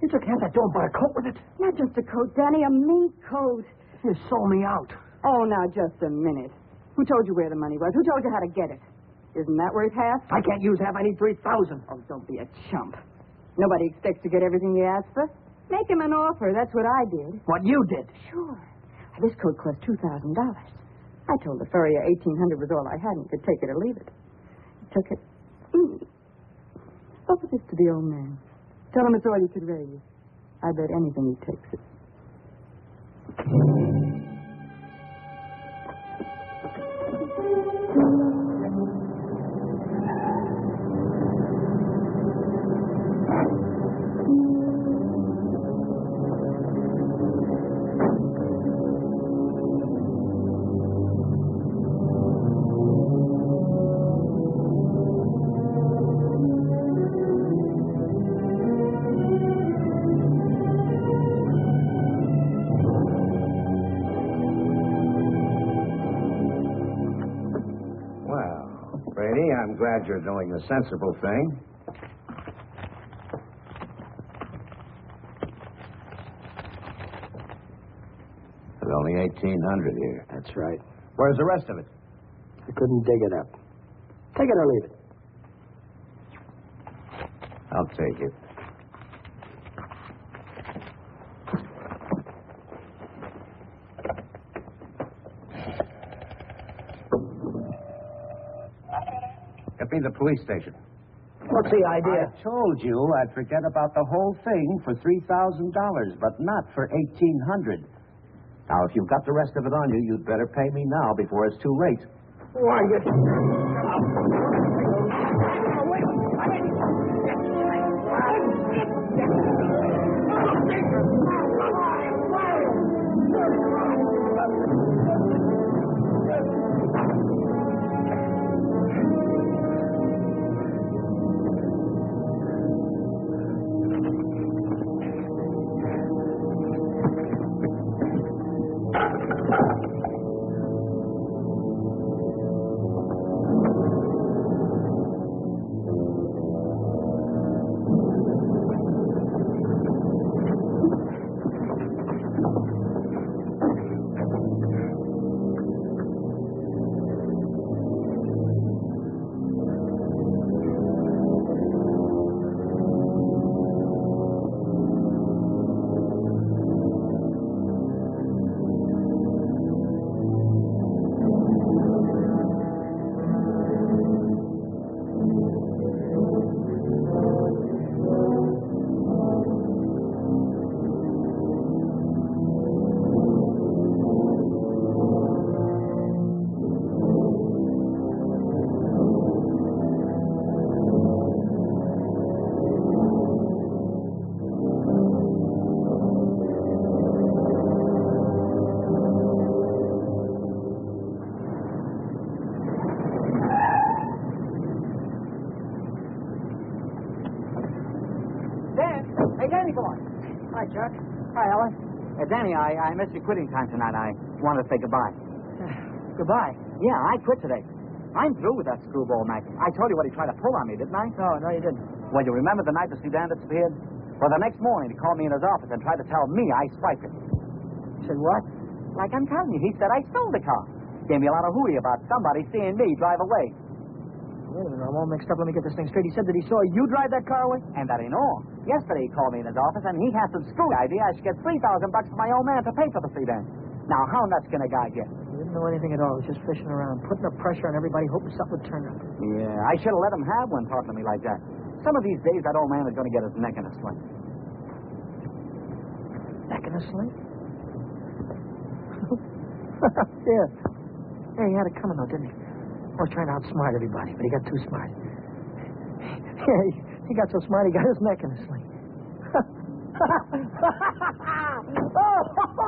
You took half that dough and bought a coat with it? Not just a coat, Danny, a mink coat. You sold me out. Oh, now, just a minute. Who told you where the money was? Who told you how to get it? Isn't that worth half? I can't use half. I need 3,000. Oh, don't be a chump. Nobody expects to get everything you ask for. Make him an offer. That's what I did. What you did? Sure. This coat cost $2,000. I told the furrier $1,800 was all I had and he could take it or leave it. He took it. Offer this to the old man. Tell him it's all you could raise. I bet anything he takes it. I'm glad you're doing the sensible thing. There's only 1,800 here. That's right. Where's the rest of it? I couldn't dig it up. Take it or leave it. I'll take it. Get me the police station. What's the idea? I told you I'd forget about the whole thing for $3,000, but not for $1,800. Now, if you've got the rest of it on you, you'd better pay me now before it's too late. Why, Hey, Danny boy. Hi, Chuck. Hi, Ellen. Danny, I missed your quitting time tonight. I wanted to say goodbye. Goodbye. Yeah, I quit today. I'm through with that screwball Mac. I told you what he tried to pull on me, didn't I? No, you didn't. Well, you remember the night the Sudan disappeared? Well, the next morning he called me in his office and tried to tell me I swiped it. Said what? Like I'm telling you, he said I stole the car. Gave me a lot of hooey about somebody seeing me drive away. Wait a minute, I'm all mixed up. Let me get this thing straight. He said that he saw you drive that car away? And that ain't all. Yesterday he called me in his office and he had some screwy idea I should get $3,000 for my old man to pay for the Sudan. Now, how nuts can a guy get? He didn't know anything at all. He was just fishing around, putting the pressure on everybody, hoping something would turn up. Yeah, I should have let him have one talking to me like that. Some of these days, that old man is going to get his neck in a sling. Neck in a sling? Yeah. Yeah, he had it coming, though, didn't he? I was trying to outsmart everybody, but he got too smart. Yeah, he got so smart, he got his neck in a sling.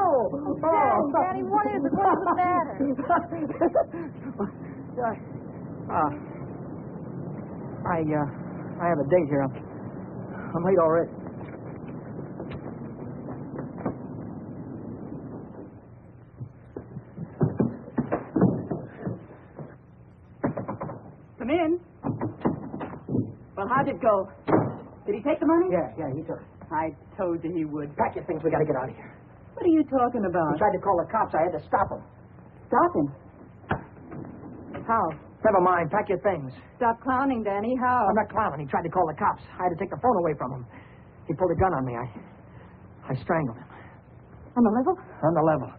Daddy, what is it? What's the matter? I have a date here. I'm late already. Come in. Well, how'd it go? Did he take the money? Yeah, he took it. I told you he would. Pack your things, we gotta get out of here. What are you talking He about? tried to call the cops, I had to stop him. Stop him. How? Never mind, pack your things. Stop clowning, Danny. How? I'm not clowning. He tried to call the cops. I had to take the phone away from him. He pulled a gun on me. I strangled him. On the level? On the level.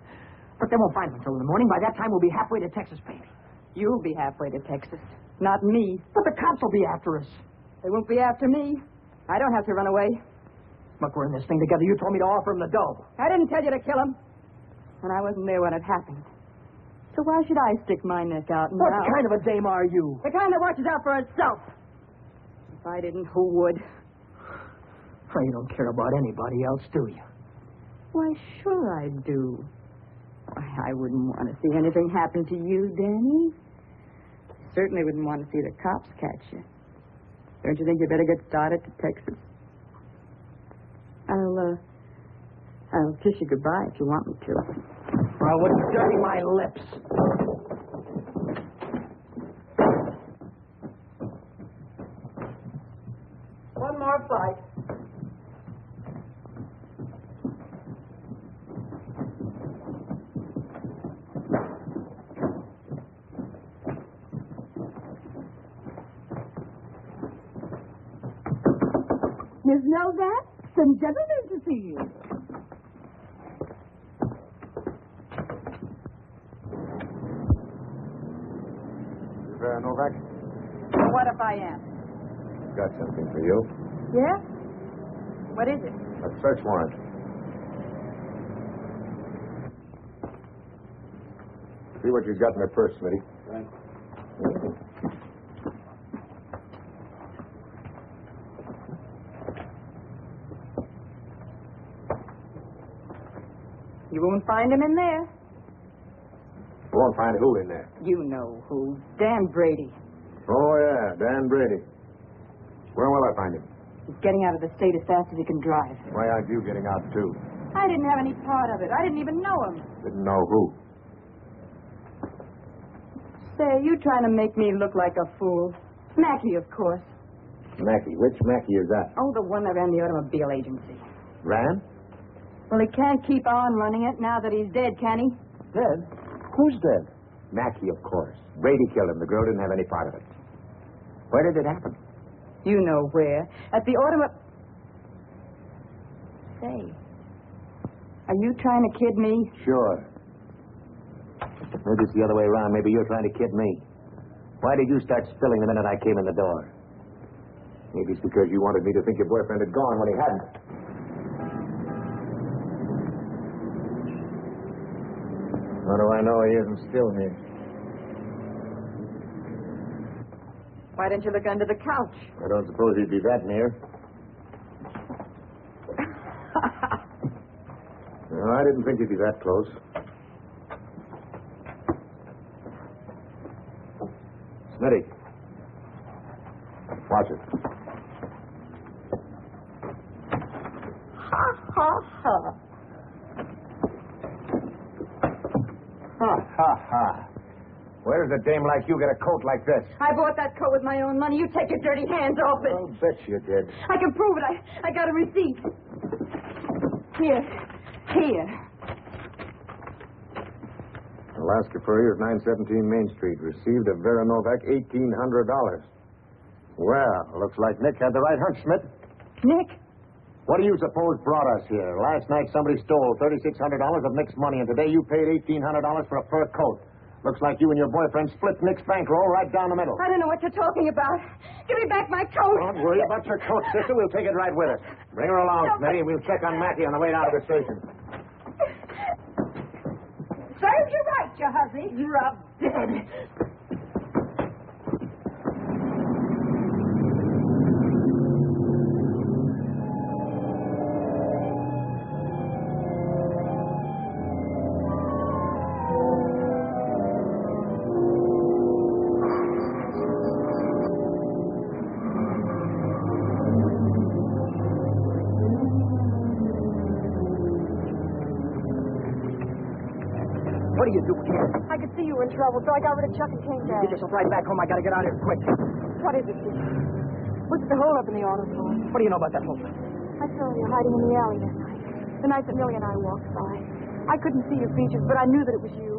But they won't find him until in the morning. By that time, we'll be halfway to Texas, baby. You'll be halfway to Texas. Not me. But the cops will be after us. They won't be after me. I don't have to run away. Look, we're in this thing together. You told me to offer him the dough. I didn't tell you to kill him. And I wasn't there when it happened. So why should I stick my neck out now? What kind of a dame are you? The kind that watches out for herself. If I didn't, who would? Oh, you don't care about anybody else, do you? Why, sure I do. Why, I wouldn't want to see anything happen to you, Danny. Certainly wouldn't want to see the cops catch you. Don't you think you better get started to Texas? I'll kiss you goodbye if you want me to. I wouldn't dirty my lips. One more fight. Miss Novak, some gentlemen to see you. Novak, What if I am? got something for you. Yeah? What is it? A search warrant. See what you've got in the purse, Smitty. Right. You won't find him in there. You won't find who in there. You know who. Dan Brady. Oh, yeah, Dan Brady. Where will I find him? He's getting out of the state as fast as he can drive. Why aren't you getting out, too? I didn't have any part of it. I didn't even know him. Didn't know who. Say, you trying to make me look like a fool. Mackey, of course. Mackey. Which Mackey is that? Oh, the one that ran the automobile agency. Ran? Well, he can't keep on running it now that he's dead, can he? Dead? Who's dead? Mackey, of course. Brady killed him. The girl didn't have any part of it. Where did it happen? You know where. At the automobile... Say, are you trying to kid me? Sure. Maybe it's the other way around. Maybe you're trying to kid me. Why did you start spilling the minute I came in the door? Maybe it's because you wanted me to think your boyfriend had gone when he hadn't. How do I know he isn't still here? Why didn't you look under the couch? I don't suppose he'd be that near. No, I didn't think he'd be that close. Smitty. Watch it. Ha, ha, ha. Ha, ha, ha. Where does a dame like you get a coat like this? I bought that coat with my own money. You take your dirty hands off it. I'll bet you did. I can prove it. I got a receipt. Here. Alaska Furriers, 917 Main Street. Received of Vera Novak $1,800. Well, looks like Nick had the right hunch, Smith. Nick? What do you suppose brought us here? Last night somebody stole $3,600 of Nick's money, and today you paid $1,800 for a fur coat. Looks like you and your boyfriend split Nick's bankroll right down the middle. I don't know what you're talking about. Give me back my coat. Don't worry about your coat, sister. We'll take it right with us. Bring her along, Smitty, and we'll check on Mackey on the way down to the station. Serves you right, you hussy. Drop dead. What are you doing here? I could see you were in trouble, so I got rid of Chuck and came down. Get yourself right back home. I gotta get out of here quick. What is it, Dick? What's the holdup in the auto store? What do you know about that whole thing? I saw you hiding in the alley that night. The night that Millie and I walked by. I couldn't see your features, but I knew that it was you.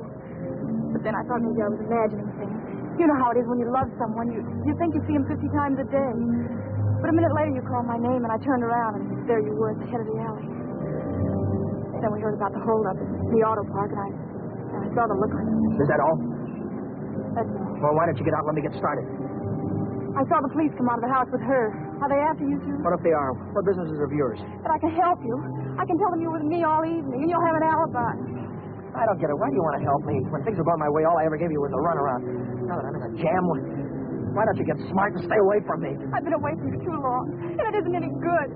But then I thought maybe I was imagining things. You know how it is when you love someone. You think you see him 50 times a day. But a minute later you called my name, and I turned around, and there you were at the head of the alley. Then we heard about the holdup in the auto park, and I saw the look on you. Is that all? That's all. Well, why don't you get out and let me get started? I saw the police come out of the house with her. Are they after you, too? What if they are? What business is of yours? But I can help you. I can tell them you're with me all evening, and you'll have an alibi. I don't get it. Why do you want to help me? When things are going my way, all I ever gave you was a runaround. Now that I'm in a jam, why don't you get smart and stay away from me? I've been away from you too long, and it isn't any good.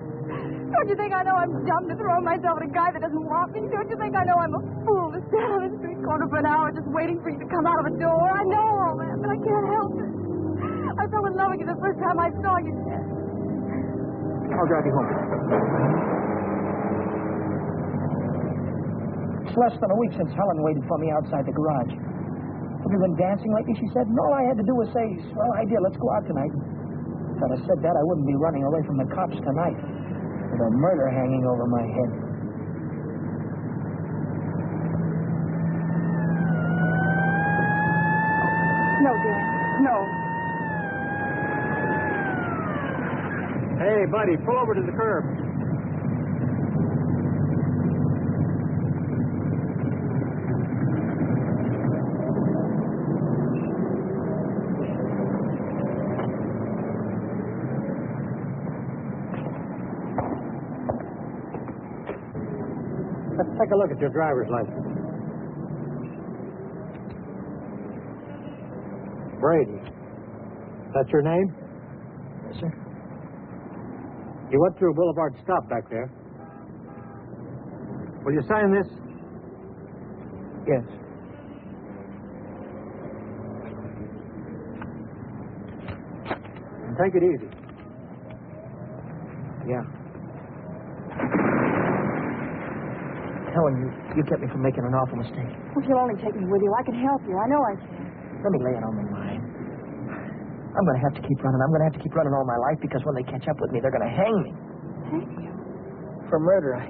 Don't you think I know I'm dumb to throw myself at a guy that doesn't want me? Don't you think I know I'm a fool to stand on the street corner for an hour just waiting for you to come out of a door? I know all that, but I can't help it. I fell in love with you the first time I saw you. I'll drive you home. It's less than a week since Helen waited for me outside the garage. Have you been dancing lately? She said. And all I had to do was say, swell idea, let's go out tonight. If I'd have said that, I wouldn't be running away from the cops tonight with a murder hanging over my head. No, dear. No. Hey, buddy, pull over to the curb. Let's take a look at your driver's license. Brady. That's your name? Yes, sir. You went through Boulevard Stop back there. Will you sign this? Yes. And take it easy. Yeah. Helen, you kept me from making an awful mistake. If you'll only take me with you, I can help you. I know I can. Let me lay it on the line. I'm going to have to keep running. I'm going to have to keep running all my life because when they catch up with me, they're going to hang me. Hang you? For murder. I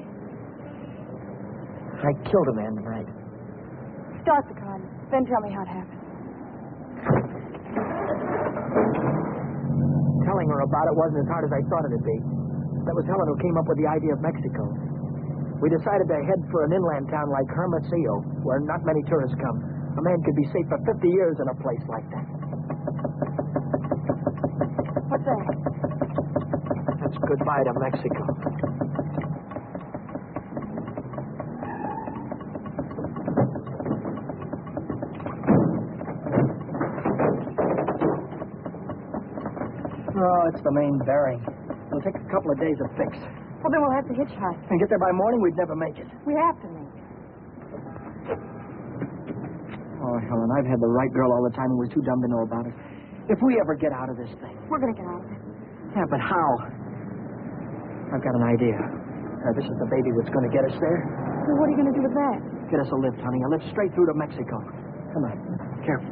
killed a man tonight. Start the car, then tell me how it happened. Telling her about it wasn't as hard as I thought it'd be. That was Helen who came up with the idea of Mexico. We decided to head for an inland town like Hermosillo, where not many tourists come. A man could be safe for 50 years in a place like that. What's that? That's goodbye to Mexico. Oh, it's the main bearing. It'll take a couple of days to fix. Well, then we'll have to hitchhike. And get there by morning, we'd never make it. We have to make it. Oh, Helen, I've had the right girl all the time and was too dumb to know about it. If we ever get out of this thing. We're going to get out of it. Yeah, but how? I've got an idea. This is the baby that's going to get us there. Well, what are you going to do with that? Get us a lift, honey. A lift straight through to Mexico. Come on. Careful.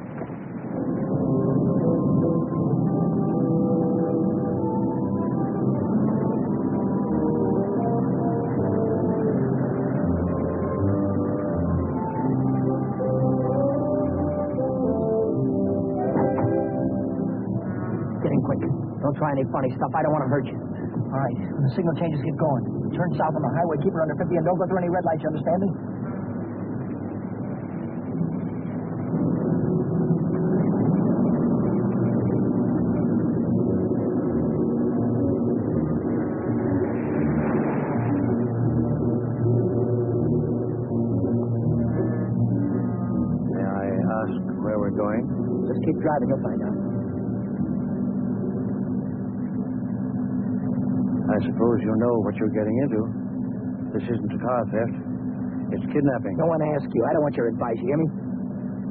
Don't try any funny stuff. I don't want to hurt you. All right. When the signal changes, get going. Turn south on the highway, keep her under 50, and don't go through any red lights, you understand me? May I ask where we're going? Just keep driving, you'll find out. I suppose you know what you're getting into. This isn't a car theft. It's kidnapping. Don't want to ask you. I don't want your advice. You hear me?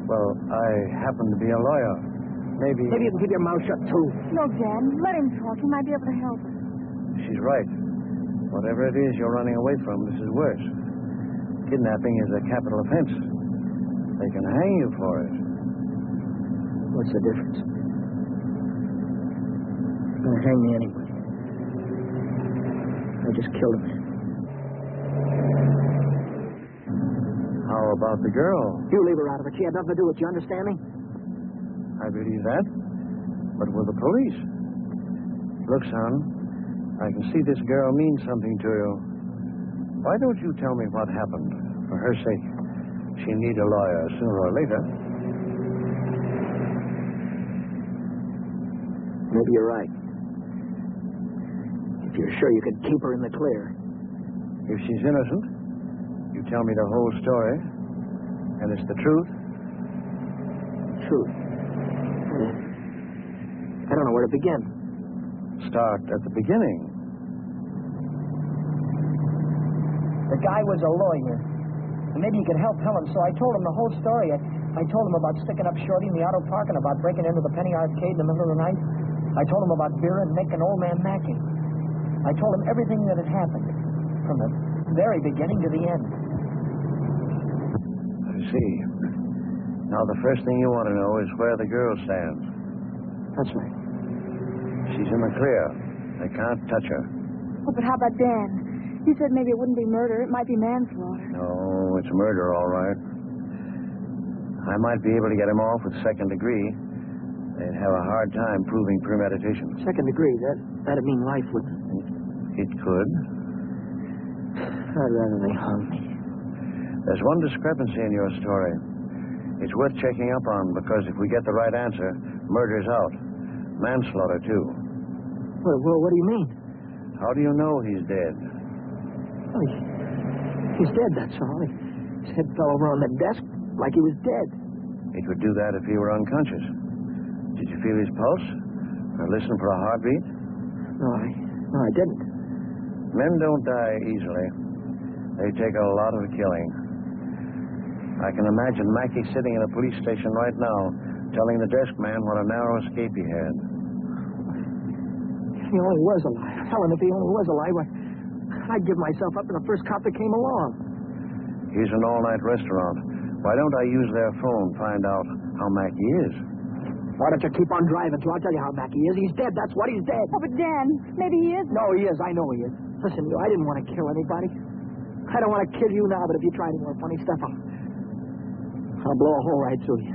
Well, I happen to be a lawyer. Maybe you can keep your mouth shut, too. No, Dan. Let him talk. He might be able to help us. she's right. Whatever it is you're running away from, this is worse. Kidnapping is a capital offense. They can hang you for it. What's the difference? They're going to hang me anyway. I just killed a man. How about the girl? You leave her out of it. She had nothing to do with it. You understand me? I believe that. But with the police. Look, son, I can see this girl means something to you. Why don't you tell me what happened? For her sake. She'll need a lawyer sooner or later. Maybe you're right. If you're sure you could keep her in the clear. If she's innocent, you tell me the whole story, and it's the truth. Truth. I don't know where to begin. Start at the beginning. The guy was a lawyer. And maybe he could help Helen, so I told him the whole story. I told him about sticking up Shorty in the auto park and about breaking into the Penny Arcade in the middle of the night. I told him about Vera and Nick and Old Man Mackey. I told him everything that had happened, from the very beginning to the end. I see. Now, the first thing you want to know is where the girl stands. That's right. She's in the clear. They can't touch her. Oh, but how about Dan? He said maybe it wouldn't be murder. It might be manslaughter. No, it's murder, all right. I might be able to get him off with second degree. They'd have a hard time proving premeditation. Second degree, that'd mean life, wouldn't it? It could. I'd rather they hung me. There's one discrepancy in your story. It's worth checking up on, because if we get the right answer, murder's out. Manslaughter, too. Well, what do you mean? How do you know he's dead? Oh, he's dead, that's all. His head fell over on the desk like he was dead. He could do that if he were unconscious. Did you feel his pulse? Or listen for a heartbeat? No, I didn't. Men don't die easily. They take a lot of killing. I can imagine Mackey sitting in a police station right now, telling the desk man what a narrow escape he had. If he only was alive. Helen, if he only was alive, I'd give myself up to the first cop that came along. Here's an all-night restaurant. Why don't I use their phone, find out how Mackey is? Why don't you keep on driving till I tell you how Mackey is? He's dead, that's what he's dead. Oh, but Dan, maybe he is. No, he is, I know he is. Listen, I didn't want to kill anybody. I don't want to kill you now, but if you try any more funny stuff, I'll blow a hole right through you.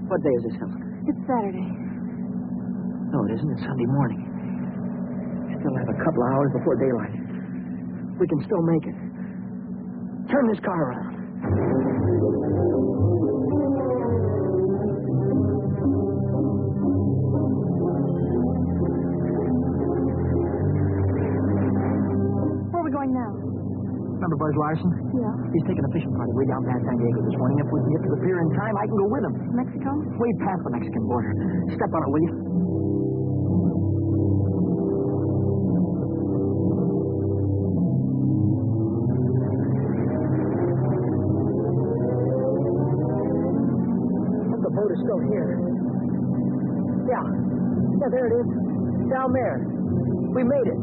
What day is this, Helen? It's Saturday. No, it isn't. It's Sunday morning. Still have a couple of hours before daylight. We can still make it. Turn this car around. Where are we going now? Remember Buzz Larson? Yeah. He's taking a fishing party way down past San Diego this morning. If we can get to the pier in time, I can go with him. Mexico? Way past the Mexican border. Step on it, will you? The boat is still here. Yeah, there it is. Down there. We made it.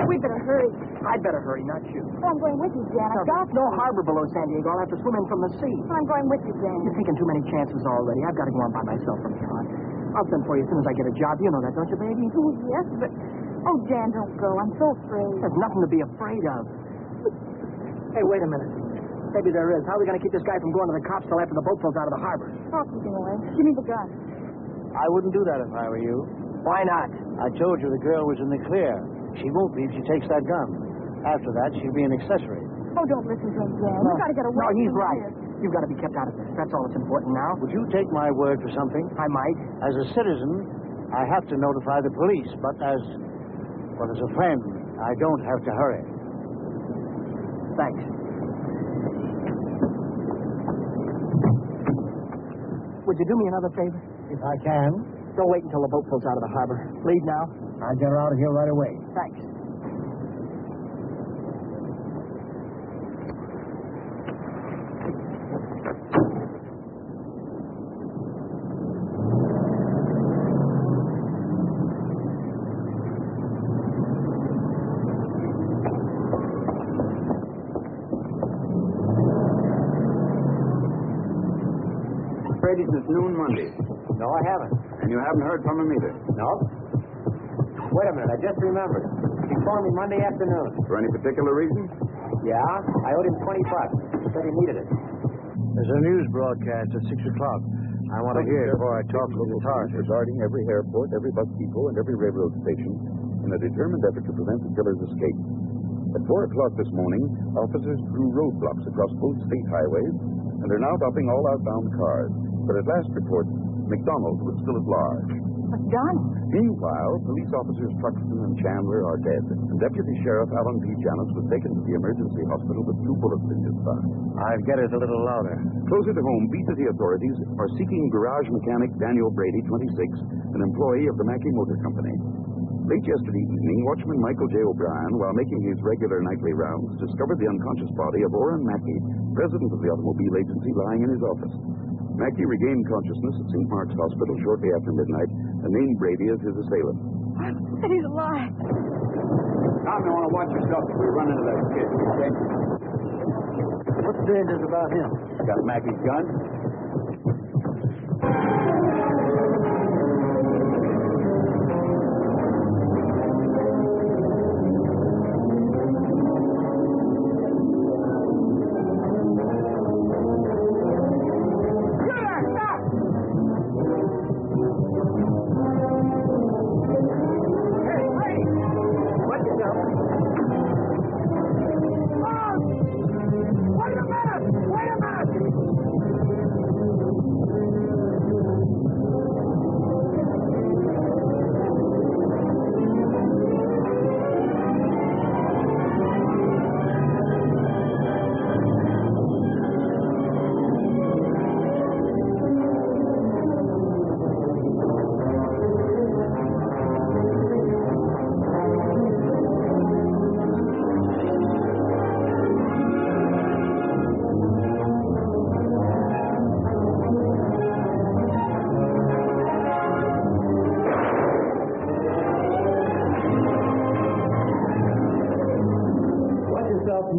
We better hurry. I'd better hurry, not you. Oh, I'm going with you, Dan. I've got No harbor below San Diego. I'll have to swim in from the sea. I'm going with you, Dan. You're taking too many chances already. I've got to go on by myself from here on. I'll send for you as soon as I get a job. You know that, don't you, baby? Oh, yes, but... Oh, Dan, don't go. I'm so afraid. There's nothing to be afraid of. Hey, wait a minute. Maybe there is. How are we going to keep this guy from going to the cops till after the boat pulls out of the harbor? I'll keep him away. Give me the gun. I wouldn't do that if I were you. Why not? I told you the girl was in the clear. She won't be if she takes that gun. After that, she'll be an accessory. Oh, don't listen to him, Dan. You've got to get away No, he's from right. here. You've got to be kept out of this. That's all that's important now. Would you take my word for something? I might. As a citizen, I have to notify the police, but as a friend, I don't have to hurry. Thanks. Would you do me another favor? If I can. Don't wait until the boat pulls out of the harbor. Leave now. I'll get her out of here right away. Thanks. Ready since noon Monday. No, I haven't. And you haven't heard from him either. No? Wait a minute, I just remembered. He phoned me Monday afternoon. For any particular reason? Yeah, I owed him $20. He said he needed it. There's a news broadcast at 6 o'clock. I want to hear it before I talk to the authorities. Regarding every airport, every bus depot, and every railroad station in a determined effort to prevent the killer's escape. At 4 o'clock this morning, officers drew roadblocks across both state highways, and are now stopping all outbound cars. but at last report, McDonald was still at large. McDonald? Meanwhile, police officers Truxton and Chandler are dead, and Deputy Sheriff Alan P. Janis was taken to the emergency hospital with 2 bullets in his thigh. I'd get it a little louder. Closer to home, beat city authorities are seeking garage mechanic Daniel Brady, 26, an employee of the Mackey Motor Company. Late yesterday evening, watchman Michael J. O'Brien, while making his regular nightly rounds, discovered the unconscious body of Orrin Mackey, president of the automobile agency, lying in his office. Mackey regained consciousness at St. Mark's Hospital shortly after midnight and named Brady as his assailant. And he's alive. Tom, you want to watch yourself if we run into that kid, okay? What's dangerous about him? Got Mackey's gun?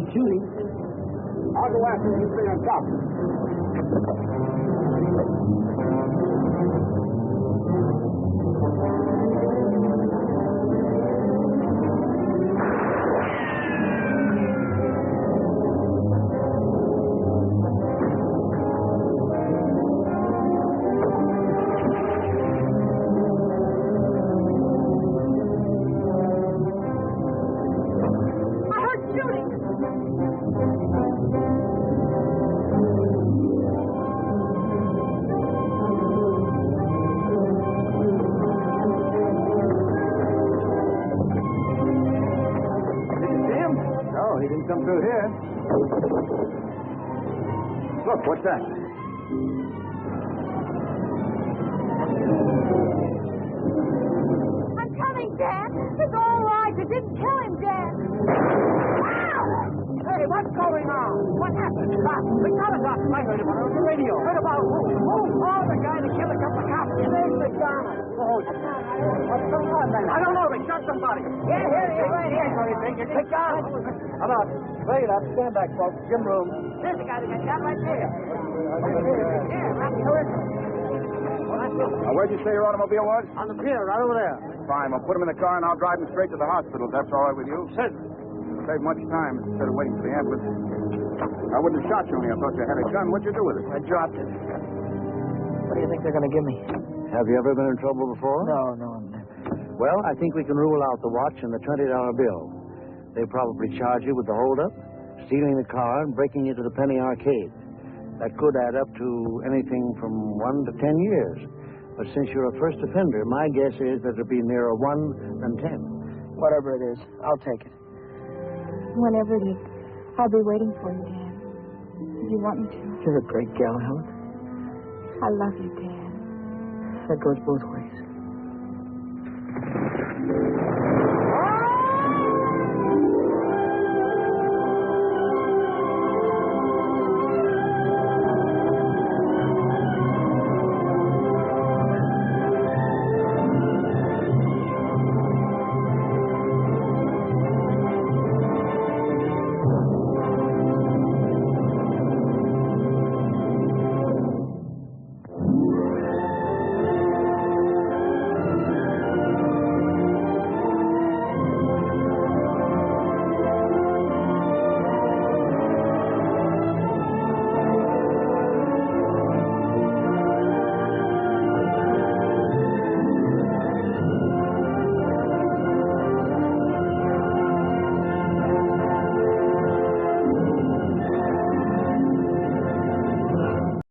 Shooting. I'll go after him. You stay on top. Come through here. Look, what's that? I'm coming, Dad. It's all right. You didn't kill him, Dad. Hey, what's going on? What happened? McDonald got I heard about it on the radio. Heard about who? Who? Oh, the guy that killed a couple of cops. His name's McDonald. Oh, what's going on, man? I don't know. They shot somebody. Yeah, here, right here. So you think you're McDonald? How about straight up, stand back, folks, gym room. There's the guy that got shot right there. Yeah, right here. Now, where'd you say your automobile was? On the pier, right over there. Fine. We'll put him in the car and I'll drive him straight to the hospital. That's all right with you? Certainly. Save much time instead of waiting for the ambulance. I wouldn't have shot you only I thought you had a gun. What'd you do with it? I dropped it. What do you think they're going to give me? Have you ever been in trouble before? No, never. Well, I think we can rule out the watch and the $20 bill. They probably charge you with the holdup, stealing the car, and breaking into the Penny Arcade. That could add up to anything from 1 to 10 years. But since you're a first offender, my guess is that it'll be nearer 1 than 10. Whatever it is, I'll take it. Whenever it is, I'll be waiting for you, Dad. If you want me to. You're a great gal, Helen. I love you, Dad. That goes both ways.